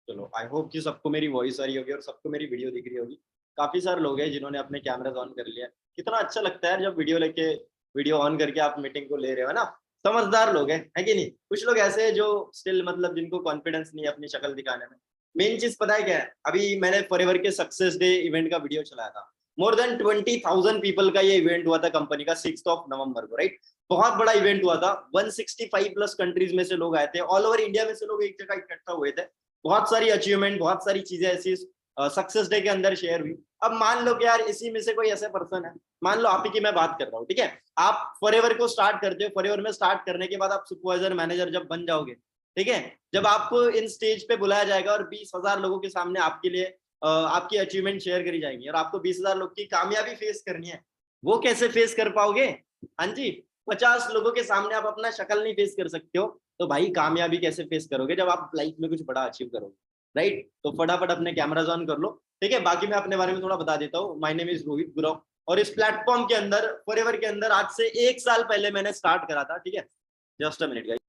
चलो I hope कि सबको मेरी वॉइस आ रही होगी और सबको मेरी वीडियो दिख रही होगी। काफी सारे लोग हैं जिन्होंने अपने कैमराज ऑन कर लिया। कितना अच्छा लगता है जब वीडियो ऑन करके आप मीटिंग को ले रहे हो ना। समझदार लोग हैं, है कि नहीं? कुछ लोग ऐसे हैं जो स्टिल मतलब जिनको कॉन्फिडेंस नहीं है अपनी शक्ल दिखाने में। मेन चीज पता है क्या है? अभी मैंने फॉरएवर के सक्सेस डे इवेंट का वीडियो चलाया था। मोर देन 20,000 पीपल का ये इवेंट हुआ था कंपनी का 6 नवंबर को, राइट? बहुत बड़ा इवेंट हुआ था। 165 प्लस कंट्रीज में से लोग आए थे, ऑल ओवर इंडिया में से लोग एक जगह इकट्ठा हुए थे। बहुत सारी अचीवमेंट, बहुत सारी चीजें ऐसी सक्सेस डे के अंदर शेयर हुई। अब मान लो कि यार इसी में से कोई ऐसे पर्सन है, मान लो आप ही की मैं बात कर रहा हूँ, ठीक है? आप फॉरएवर को स्टार्ट करते हो, फॉरएवर में स्टार्ट करने के बाद आप सुपरवाइजर मैनेजर जब बन जाओगे, ठीक है, जब आपको इन स्टेज पे बुलाया जाएगा और 20,000 लोगों के सामने आपके लिए आपकी अचीवमेंट शेयर करी जाएंगी और आपको 20,000 लोग की कामयाबी फेस करनी है, वो कैसे फेस कर पाओगे? हाँ जी, 50 लोगों के सामने आप अपना शक्ल नहीं फेस कर सकते हो, तो भाई कामयाबी कैसे फेस करोगे जब आप लाइफ में कुछ बड़ा अचीव करोगे? राइट? तो फटाफट अपने कैमराज ऑन कर लो, ठीक है? बाकी मैं अपने बारे में थोड़ा बता देता हूँ। My name is Rohit Gurav और इस प्लेटफॉर्म के अंदर फॉरएवर के अंदर आज से 1 साल पहले मैंने स्टार्ट करा था, ठीक है? Just a minute guys.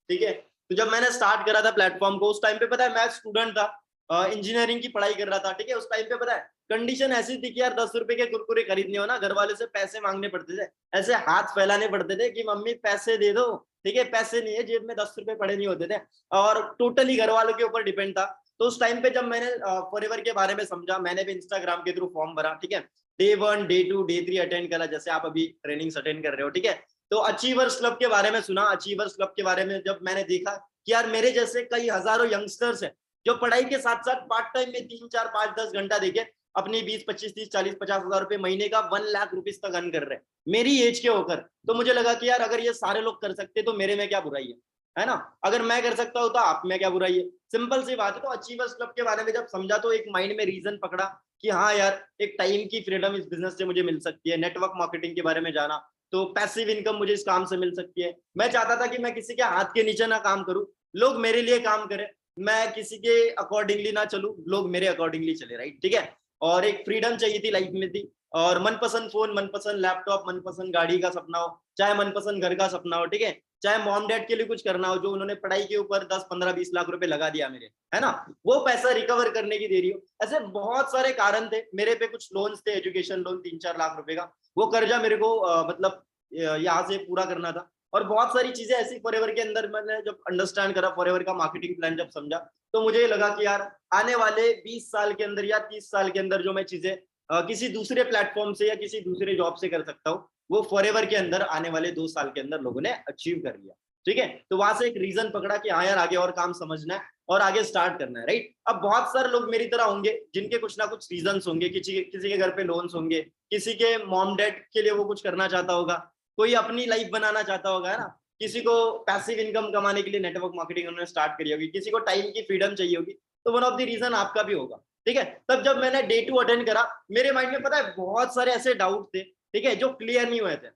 ठीक है, तो जब मैंने स्टार्ट करा था प्लेटफॉर्म को, उस टाइम पे पता है मैं स्टूडेंट था, इंजीनियरिंग की पढ़ाई कर रहा था, ठीक है? उस टाइम पे पता है कंडीशन ऐसी थी कि यार 10 रुपए के कुरकुरे खरीदने हो ना, घर वाले से पैसे मांगने पड़ते थे, ऐसे हाथ फैलाने पड़ते थे कि मम्मी पैसे दे दो, ठीक है? पैसे नहीं है जेब में, 10 रुपए पड़े नहीं होते थे और टोटली घर वालों के ऊपर डिपेंड था। तो उस टाइम पे जब मैंने फॉरएवर के बारे में समझा, मैंने भी इंस्टाग्राम के थ्रू फॉर्म भरा, ठीक है? डे 1 डे 2 डे 3 अटेंड करा, जैसे आप अभी ट्रेनिंग अटेंड कर रहे हो, ठीक है? तो अचीवर्स क्लब के बारे में सुना, अचीवर्स क्लब के बारे में जब मैंने देखा कि यार मेरे जैसे कई हजारों यंगस्टर्स हैं जो पढ़ाई के साथ साथ पार्ट टाइम में 3 4 5 10 घंटा देके अपनी 20 25 30 40 50 हजार रुपए महीने का 1 लाख रुपीज तक अर्न कर रहे हैं मेरी एज के होकर। तो मुझे लगा कि यार अगर ये सारे लोग कर सकते तो मेरे में क्या बुराई है ना? अगर मैं कर सकता हूँ तो आप में क्या बुराई है? सिंपल सी बात है। तो अचीवर्स क्लब के बारे में जब समझा तो एक माइंड में रीजन पकड़ा कि हाँ यार एक टाइम की फ्रीडम इस बिजनेस से मुझे मिल सकती है। नेटवर्क मार्केटिंग के बारे में जाना, तो पैसिव इनकम मुझे इस काम से मिल सकती है। मैं चाहता था कि मैं किसी के हाथ के नीचे ना काम करूं, लोग मेरे लिए काम करें, मैं किसी के अकॉर्डिंगली ना चलूं, लोग मेरे अकॉर्डिंगली चले, राइट? ठीक है? और एक फ्रीडम चाहिए थी लाइफ में थी। और मनपसंद फोन, मनपसंद लैपटॉप, मनपसंद गाड़ी का सपना हो, चाहे मनपसंद घर का सपना हो, ठीक है? चाहे मॉम डैड के लिए कुछ करना हो, जो उन्होंने पढ़ाई के ऊपर 10 15 20 लाख रुपए लगा दिया मेरे, है ना, वो पैसा रिकवर करने की देरी हो। ऐसे बहुत सारे कारण थे। मेरे पे कुछ लोन्स थे, एजुकेशन लोन 3 4 लाख रुपए का, वो कर्जा मेरे को मतलब यहाँ से पूरा करना था। और बहुत सारी चीजें ऐसी फॉरएवर के अंदर मैंने जब अंडरस्टैंड करा, फॉरएवर का मार्केटिंग प्लान जब समझा, तो मुझे लगा कि यार आने वाले 20 साल के अंदर या 30 साल के अंदर जो मैं चीजें किसी दूसरे प्लेटफॉर्म से या किसी दूसरे जॉब से कर सकता हूँ, वो फॉरएवर के अंदर आने वाले 2 साल के अंदर लोगों ने अचीव कर लिया। ठीक है? तो वहां से एक रीजन पकड़ा कि हाँ यार आगे और काम समझना है और आगे स्टार्ट करना है, राइट? अब बहुत सारे लोग मेरी तरह होंगे जिनके कुछ ना कुछ रीजंस होंगे, किसी के घर पे लोन्स होंगे, किसी के मॉम डैड के लिए वो कुछ करना चाहता होगा, कोई अपनी लाइफ बनाना चाहता होगा, है ना? किसी को पैसिव इनकम कमाने के लिए नेटवर्क मार्केटिंग उन्होंने स्टार्ट करी होगी, किसी को टाइम की फ्रीडम चाहिए होगी। तो वन ऑफ द रीजन आपका भी होगा। ठीक है? तब जब मैंने डे 2 अटेंड करा, मेरे माइंड में पता है बहुत सारे ऐसे डाउट थे, ठीक है, जो क्लियर नहीं हुए थे।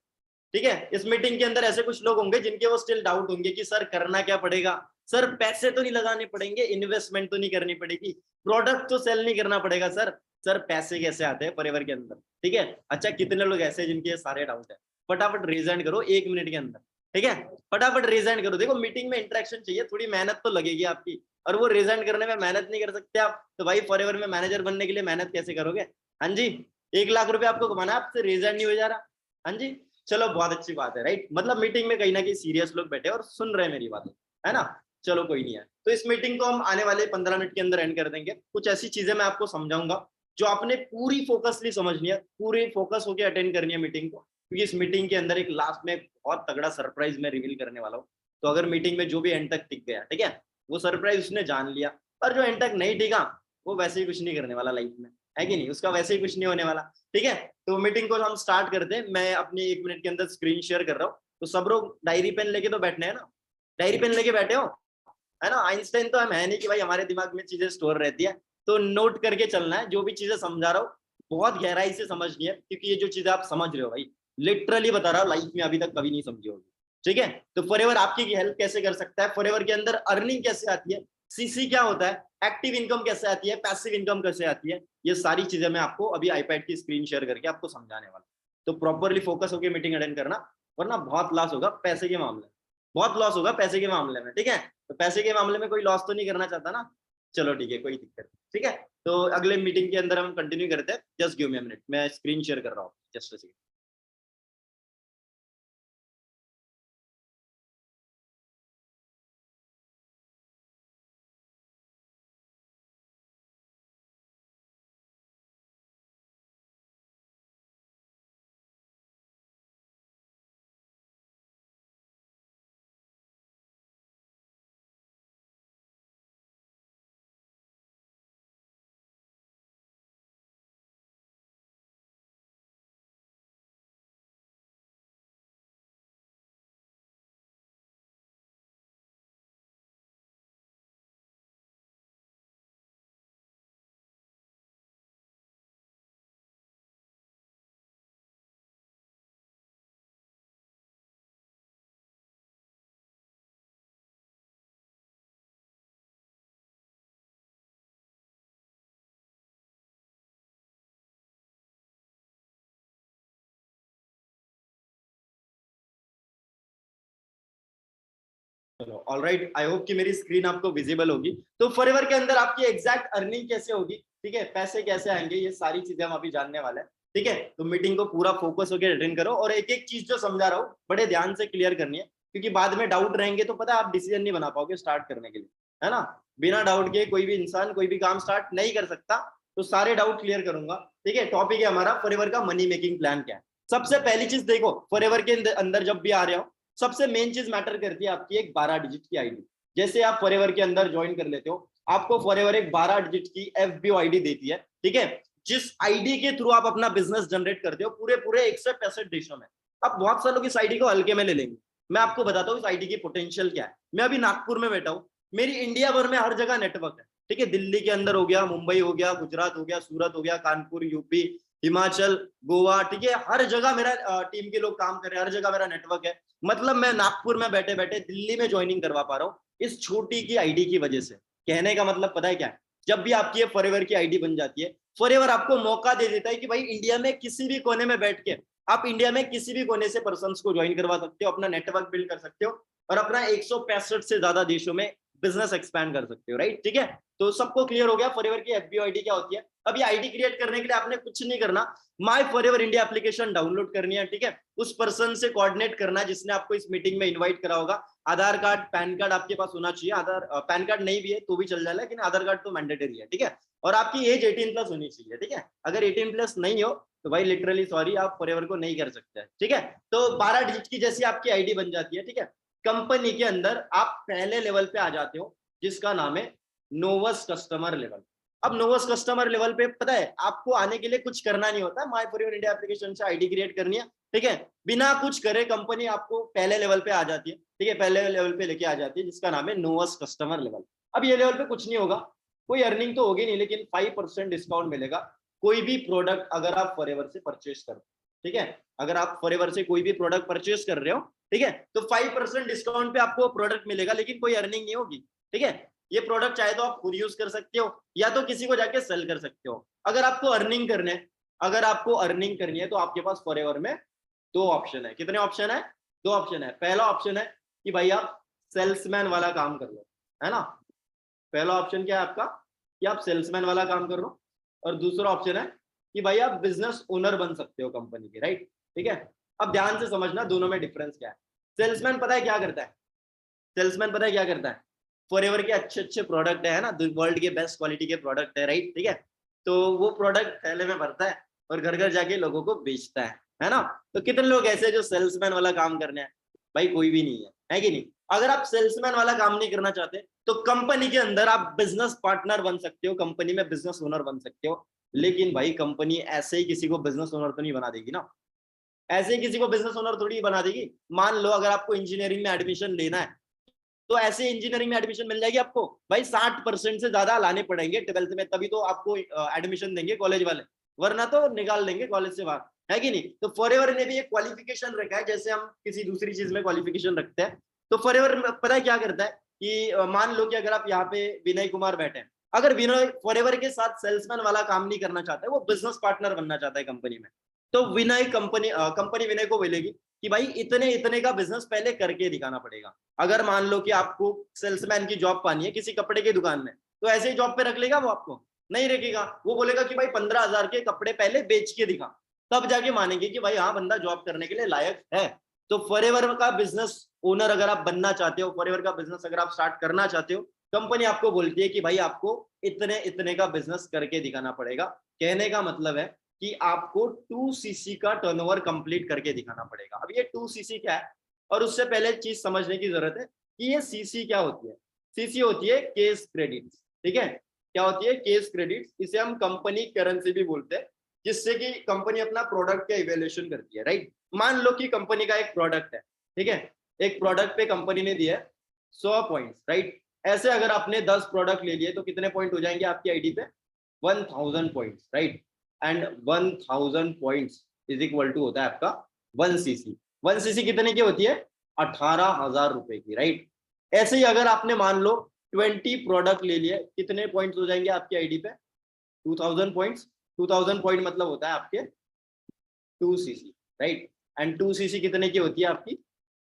ठीक है? इस मीटिंग के अंदर ऐसे कुछ लोग होंगे जिनके वो स्टिल डाउट होंगे कि सर करना क्या पड़ेगा, सर पैसे तो नहीं लगाने पड़ेंगे, इन्वेस्टमेंट तो नहीं करनी पड़ेगी, प्रोडक्ट तो सेल नहीं करना पड़ेगा, सर पैसे कैसे आते हैं परिवार के अंदर? ठीक है? अच्छा, कितने लोग ऐसे जिनके ये सारे डाउट है? फटाफट रेज हैंड करो 1 मिनट के अंदर। ठीक है? फटाफट रेज हैंड करो। देखो मीटिंग में इंटरेक्शन चाहिए, थोड़ी मेहनत तो लगेगी आपकी, और वो रेज हैंड करने में मेहनत नहीं कर सकते आप तो भाई फॉरएवर में मैनेजर बनने के लिए मेहनत कैसे करोगे? हाँ जी, 1 लाख रुपए आपको कमाना है, आपसे रेज हैंड नहीं हो जा रहा। हाँ जी, चलो बहुत अच्छी बात है, राइट? मतलब मीटिंग में कहीं ना कहीं सीरियस लोग बैठे और सुन रहे हैं मेरी बातें, है ना? चलो कोई नहीं है। तो इस मीटिंग को हम आने वाले 15 मिनट के अंदर एंड कर देंगे। कुछ ऐसी चीजें मैं आपको समझाऊंगा जो आपने पूरी फोकसली समझनी है, पूरी फोकस होकर अटेंड करनी है मीटिंग को, क्योंकि इस मीटिंग के अंदर एक लास्ट में बहुत तगड़ा सरप्राइज मैं रिवील करने वाला हूँ। तो अगर मीटिंग में जो भी एंड तक टिक गया, ठीक है, वो सरप्राइज उसने जान लिया। और जो एंड तक नहीं टिका, वो वैसे ही कुछ नहीं करने वाला लाइफ में, है कि नहीं? उसका वैसे ही कुछ नहीं होने वाला। ठीक है? तो मीटिंग को हम स्टार्ट करते हैं। मैं अपनी 1 मिनट के अंदर स्क्रीन शेयर कर रहा हूँ, तो सब लोग डायरी पेन लेके तो बैठने हैं ना? डायरी पेन लेके बैठे हो, है ना? आइंस्टाइन तो हम है नहीं कि भाई हमारे दिमाग में चीजें स्टोर रहती है। तो नोट करके चलना है, जो भी चीजें समझा रहा हूँ बहुत गहराई से समझनी है, क्योंकि ये जो चीजें आप समझ रहे हो भाई, लिटरली बता रहा हूँ, लाइफ में अभी तक कभी नहीं समझी होगी। ठीक है। तो फॉरएवर आपकी हेल्प कैसे कर सकता है, फॉरएवर के अंदर अर्निंग कैसे आती है, सीसी क्या होता है, एक्टिव इनकम कैसे आती है, पैसिव इनकम कैसे आती है, ये सारी चीजें मैं आपको अभी आईपैड की स्क्रीन शेयर करके आपको समझाने वाला। तो प्रॉपरली फोकस होकर मीटिंग अटेंड करना, वरना बहुत लॉस होगा पैसे के मामले में, बहुत लॉस होगा पैसे के मामले में। ठीक है, तो पैसे के मामले में कोई लॉस तो नहीं करना चाहता ना। चलो ठीक है, कोई दिक्कत नहीं। ठीक है, तो अगले मीटिंग के अंदर हम कंटिन्यू करते हैं। Just give me a minute, मैं स्क्रीन शेयर कर रहा हूँ, जस्ट अ सेकंड। चलो ऑलराइट, आई होप कि मेरी स्क्रीन आपको विजिबल होगी। तो फॉरएवर के अंदर आपकी एग्जैक्ट अर्निंग कैसे होगी, ठीक है, पैसे कैसे आएंगे, ये सारी चीजें हम अभी जानने वाले हैं। ठीक है, तो मीटिंग को पूरा फोकस होकर अटेंड करो, और एक एक चीज जो समझा रहा हूँ बड़े ध्यान से क्लियर करनी है, क्योंकि बाद में डाउट रहेंगे तो पता है आप डिसीजन नहीं बना पाओगे स्टार्ट करने के लिए, है ना। बिना डाउट के कोई भी इंसान कोई भी काम स्टार्ट नहीं कर सकता। तो सारे डाउट क्लियर करूंगा। ठीक है, टॉपिक है हमारा फॉरएवर का मनी मेकिंग प्लान क्या है। सबसे पहली चीज देखो, फॉरएवर के अंदर जब भी आ रहे हो, सबसे मेन चीज मैटर करती है आपकी एक 12 डिजिट की आईडी। जैसे आप फॉरएवर के अंदर ज्वाइन कर लेते हो, आपको फॉरएवर एक 12 डिजिट की एफबीओ आईडी देती है। ठीक है, जिस आईडी के थ्रू आप अपना बिजनेस जनरेट करते हो पूरे पूरे 165 देशों में। अब बहुत सारे लोग इस आईडी को हल्के में ले लेंगे, मैं आपको बताता हूँ इस आईडी की पोटेंशियल क्या है। मैं अभी नागपुर में बैठा हूँ, मेरी इंडिया भर में हर जगह नेटवर्क है। ठीक है, दिल्ली के अंदर हो गया, मुंबई हो गया, गुजरात हो गया, सूरत हो गया, कानपुर, यूपी, हिमाचल, गोवा, ठीक है, हर जगह मेरा टीम के लोग काम कर रहे हैं, हर जगह मेरा नेटवर्क है। मतलब मैं नागपुर में बैठे बैठे दिल्ली में ज्वाइनिंग करवा पा रहा हूँ इस छोटी की आईडी की वजह से। कहने का मतलब पता है क्या है, जब भी आपकी ये फॉरएवर की आईडी बन जाती है, फॉरएवर आपको मौका दे देता है कि भाई इंडिया में किसी भी कोने में बैठ के आप इंडिया में किसी भी कोने से पर्सन को ज्वाइन करवा सकते हो, अपना नेटवर्क बिल्ड कर सकते हो, और अपना 165 से ज्यादा देशों में बिजनेस एक्सपैंड कर सकते हो। राइट, ठीक है, तो सबको क्लियर हो गया फॉरएवर की एफबीओ आईडी क्या होती है। अब ये आईडी क्रिएट करने के लिए आपने कुछ नहीं करना, my forever India application download करनी है। ठीक है, उस पर्सन से कोऑर्डिनेट करना जिसने आपको इस मीटिंग में इनवाइट करा होगा। आधार कार्ड, पैन कार्ड आपके पास होना चाहिए। आधार पैन कार्ड नहीं भी है तो भी चल जाएगा, लेकिन आधार कार्ड तो मैंडेटरी है। ठीक है, और आपकी एज 18+ होनी चाहिए। ठीक है, अगर 18+ नहीं हो तो भाई लिटरली सॉरी, आप फॉरएवर को नहीं कर सकते। ठीक है, तो 12 डिजिट की जैसी आपकी आईडी बन जाती है। ठीक है, कंपनी के अंदर आप पहले लेवल पे आ जाते हो, जिसका नाम है नोवस कस्टमर लेवल। अब नोवस कस्टमर लेवल पे पता है आपको आने के लिए कुछ करना नहीं होता, माय फॉरएवर इंडिया एप्लीकेशन से आईडी क्रिएट करनी है। ठीक है, बिना कुछ करे कंपनी आपको पहले लेवल पे आ जाती है। ठीक है, पहले लेवल पे लेके आ जाती है, जिसका नाम है नोवस कस्टमर लेवल। अब ये लेवल पे कुछ नहीं होगा, कोई अर्निंग तो होगी नहीं, लेकिन 5% डिस्काउंट मिलेगा कोई भी प्रोडक्ट अगर आप फॉरएवर से परचेज करो। ठीक है, अगर आप फॉरएवर से कोई भी प्रोडक्ट परचेज कर रहे हो, ठीक है, तो 5% डिस्काउंट पे आपको प्रोडक्ट मिलेगा, लेकिन कोई अर्निंग नहीं होगी। ठीक है, ये प्रोडक्ट चाहे तो आप खुद यूज कर सकते हो या तो किसी को जाके सेल कर सकते हो। अगर आपको अर्निंग करने अगर आपको अर्निंग करनी है तो आपके पास फॉरएवर में दो ऑप्शन है। कितने ऑप्शन है? दो ऑप्शन है। पहला ऑप्शन है कि भाई आप सेल्समैन वाला काम कर लो, है ना। पहला ऑप्शन क्या है आपका, कि आप सेल्समैन वाला काम कर लो, और दूसरा ऑप्शन है कि भाई आप बिजनेस ओनर बन सकते हो कंपनी के। राइट, ठीक है, अब ध्यान से समझना दोनों में डिफरेंस क्या है। सेल्समैन पता है क्या करता है? सेल्समैन पता है क्या करता है? फॉरएवर के अच्छे अच्छे प्रोडक्ट है ना, वर्ल्ड के बेस्ट क्वालिटी के प्रोडक्ट है। राइट, ठीक है, तो वो प्रोडक्ट थैले में भरता है और घर घर जाके लोगों को बेचता है ना। तो कितने लोग ऐसे जो सेल्समैन वाला काम करने हैं? भाई कोई भी नहीं है कि नहीं। अगर आप सेल्समैन वाला काम नहीं करना चाहते तो कंपनी के अंदर आप बिजनेस पार्टनर बन सकते हो, कंपनी में बिजनेस ओनर बन सकते हो। लेकिन भाई कंपनी ऐसे ही किसी को बिजनेस ओनर तो नहीं बना देगी ना, ऐसे ही किसी को बिजनेस ओनर थोड़ी बना देगी। मान लो अगर आपको इंजीनियरिंग में एडमिशन लेना है तो ऐसे इंजीनियरिंग में एडमिशन मिल जाएगी आपको? भाई 60% से ज्यादा लाने पड़ेंगे 12th में, तभी तो आपको एडमिशन देंगे कॉलेज वाले, वरना तो निकाल देंगे कॉलेज से बाहर। है कि नहीं। तो फॉरएवर ने भी एक क्वालिफिकेशन रखा है, जैसे हम किसी दूसरी चीज में क्वालिफिकेशन रखते हैं। तो फॉरएवर पता है क्या करता है कि मान लो कि अगर आप यहाँ पे विनय कुमार बैठे हैं, अगर विनय फॉरएवर के साथ सेल्समैन वाला काम नहीं करना चाहता है, वो बिजनेस पार्टनर बनना चाहता है कंपनी में, तो विनय कंपनी विनय को बोलेगी कि भाई इतने इतने का बिजनेस पहले करके दिखाना पड़ेगा। अगर मान लो कि आपको सेल्समैन की जॉब पानी है किसी कपड़े की दुकान में, तो ऐसे ही जॉब पे रख लेगा वो? आपको नहीं रखेगा। वो बोलेगा कि भाई 15,000 के कपड़े पहले बेच के दिखा, तब जाके मानेंगे कि भाई हाँ बंदा जॉब करने के लिए लायक है। तो फॉरएवर का बिजनेस ओनर अगर आप बनना चाहते हो, फॉरएवर का बिजनेस अगर आप स्टार्ट करना चाहते हो, कंपनी आपको बोलती है कि भाई आपको इतने इतने का बिजनेस करके दिखाना पड़ेगा। कहने का मतलब है कि आपको 2cc का टर्नओवर कंप्लीट करके दिखाना पड़ेगा। अब ये 2cc क्या है, और उससे पहले चीज समझने की जरूरत है कि ये सीसी क्या होती है। सीसी होती है केस क्रेडिट, ठीक है। क्या होती है? Case credit. इसे हम कंपनी करेंसी भी बोलते हैं, जिससे कि कंपनी अपना प्रोडक्ट का इवेल्युएशन करती है, राइट। मान लो कि कंपनी का एक प्रोडक्ट है, ठीक है, एक प्रोडक्ट पे कंपनी ने दिया 100 पॉइंट्स, राइट। ऐसे अगर आपने 10 प्रोडक्ट ले लिए तो कितने पॉइंट हो जाएंगे आपकी आईडी पे? 1000 points, right. And 1000 points is equal to होता है आपका 1cc। 1cc कितने की होती है? 18,000 रुपए की, राइट। ऐसे ही अगर आपने मान लो 20 प्रोडक्ट ले लिए, कितने पॉइंट्स हो जाएंगे आपकी आईडी पे? 2000 पॉइंट्स। 2000 पॉइंट मतलब होता है आपके 2cc, राइट। एंड 2cc कितने की होती है आपकी?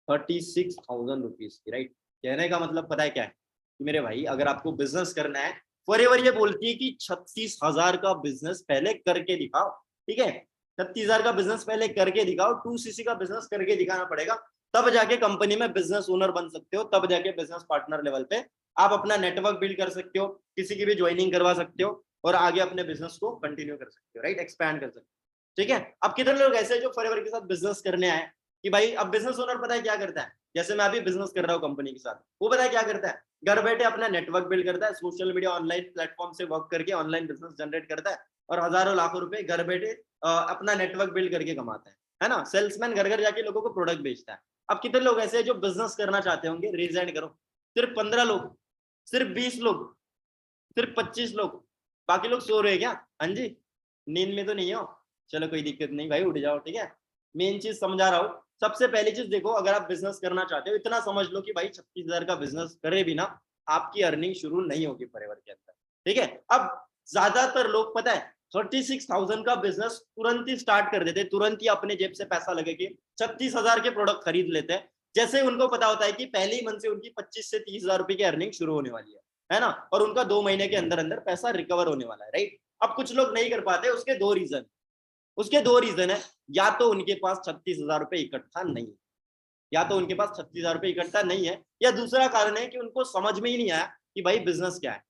36,000 रुपीज की, राइट। कहने का मतलब पता है क्या है कि मेरे भाई अगर आपको बिजनेस करना है, फॉरएवर ये बोलती है कि 36,000 का बिजनेस पहले करके दिखाओ, ठीक है। 36,000 का बिजनेस पहले करके दिखाओ, 2cc का बिजनेस करके दिखाना पड़ेगा, तब जाके कंपनी में बिजनेस ओनर बन सकते हो, तब जाके बिजनेस पार्टनर लेवल पे आप अपना नेटवर्क बिल्ड कर सकते हो, किसी की भी ज्वाइनिंग करवा सकते हो और आगे अपने बिजनेस को कंटिन्यू कर सकते हो, राइट, एक्सपैंड कर सकते हो, ठीक है। अब कितने लोग ऐसे जो फॉरएवर के साथ बिजनेस करने आए कि भाई अब बिजनेस ओनर पता है क्या करता है, जैसे मैं अभी बिजनेस कर रहा हूँ कंपनी के साथ, वो पता है क्या करता है? घर बैठे अपना नेटवर्क बिल्ड करता है, सोशल मीडिया ऑनलाइन प्लेटफॉर्म से वर्क करके ऑनलाइन बिजनेस जनरेट करता है और हजारों लाखों रुपए घर बैठे अपना नेटवर्क बिल्ड करके कमाता है ना। सेल्समैन घर घर जाके लोगों को प्रोडक्ट बेचता है। अब कितने लोग ऐसे हैं जो बिजनेस करना चाहते होंगे? रेज हैंड करो। सिर्फ 15 लोग, सिर्फ 20 लोग, सिर्फ 25 लोग, बाकी लोग सो रहे हैं क्या? हाँ जी, नींद में तो नहीं हो? चलो कोई दिक्कत नहीं भाई, उठ जाओ, ठीक है। मेन चीज समझा रहा हूँ। सबसे पहली चीज देखो, अगर आप बिजनेस करना चाहते हो, इतना समझ लो कि भाई 36,000 का बिजनेस करे बिना आपकी अर्निंग शुरू नहीं होगी फॉरएवर के अंदर, ठीक है। अब ज्यादातर लोग पता है 36,000 का बिजनेस तुरंत ही स्टार्ट कर देते, तुरंत ही अपने जेब से पैसा लगे के 36,000 के प्रोडक्ट खरीद लेते हैं, जैसे उनको पता होता है कि पहले ही मंथ से उनकी 25 से 30,000 रुपए की अर्निंग शुरू होने वाली है ना, और उनका 2 महीने के अंदर अंदर पैसा रिकवर होने वाला है, राइट। अब कुछ लोग नहीं कर पाते, उसके दो रीजन है। या तो उनके पास 36,000 रुपए इकट्ठा नहीं है, या तो उनके पास 36,000 रुपए इकट्ठा नहीं है, या दूसरा कारण है कि उनको समझ में ही नहीं आया कि भाई बिजनेस क्या है,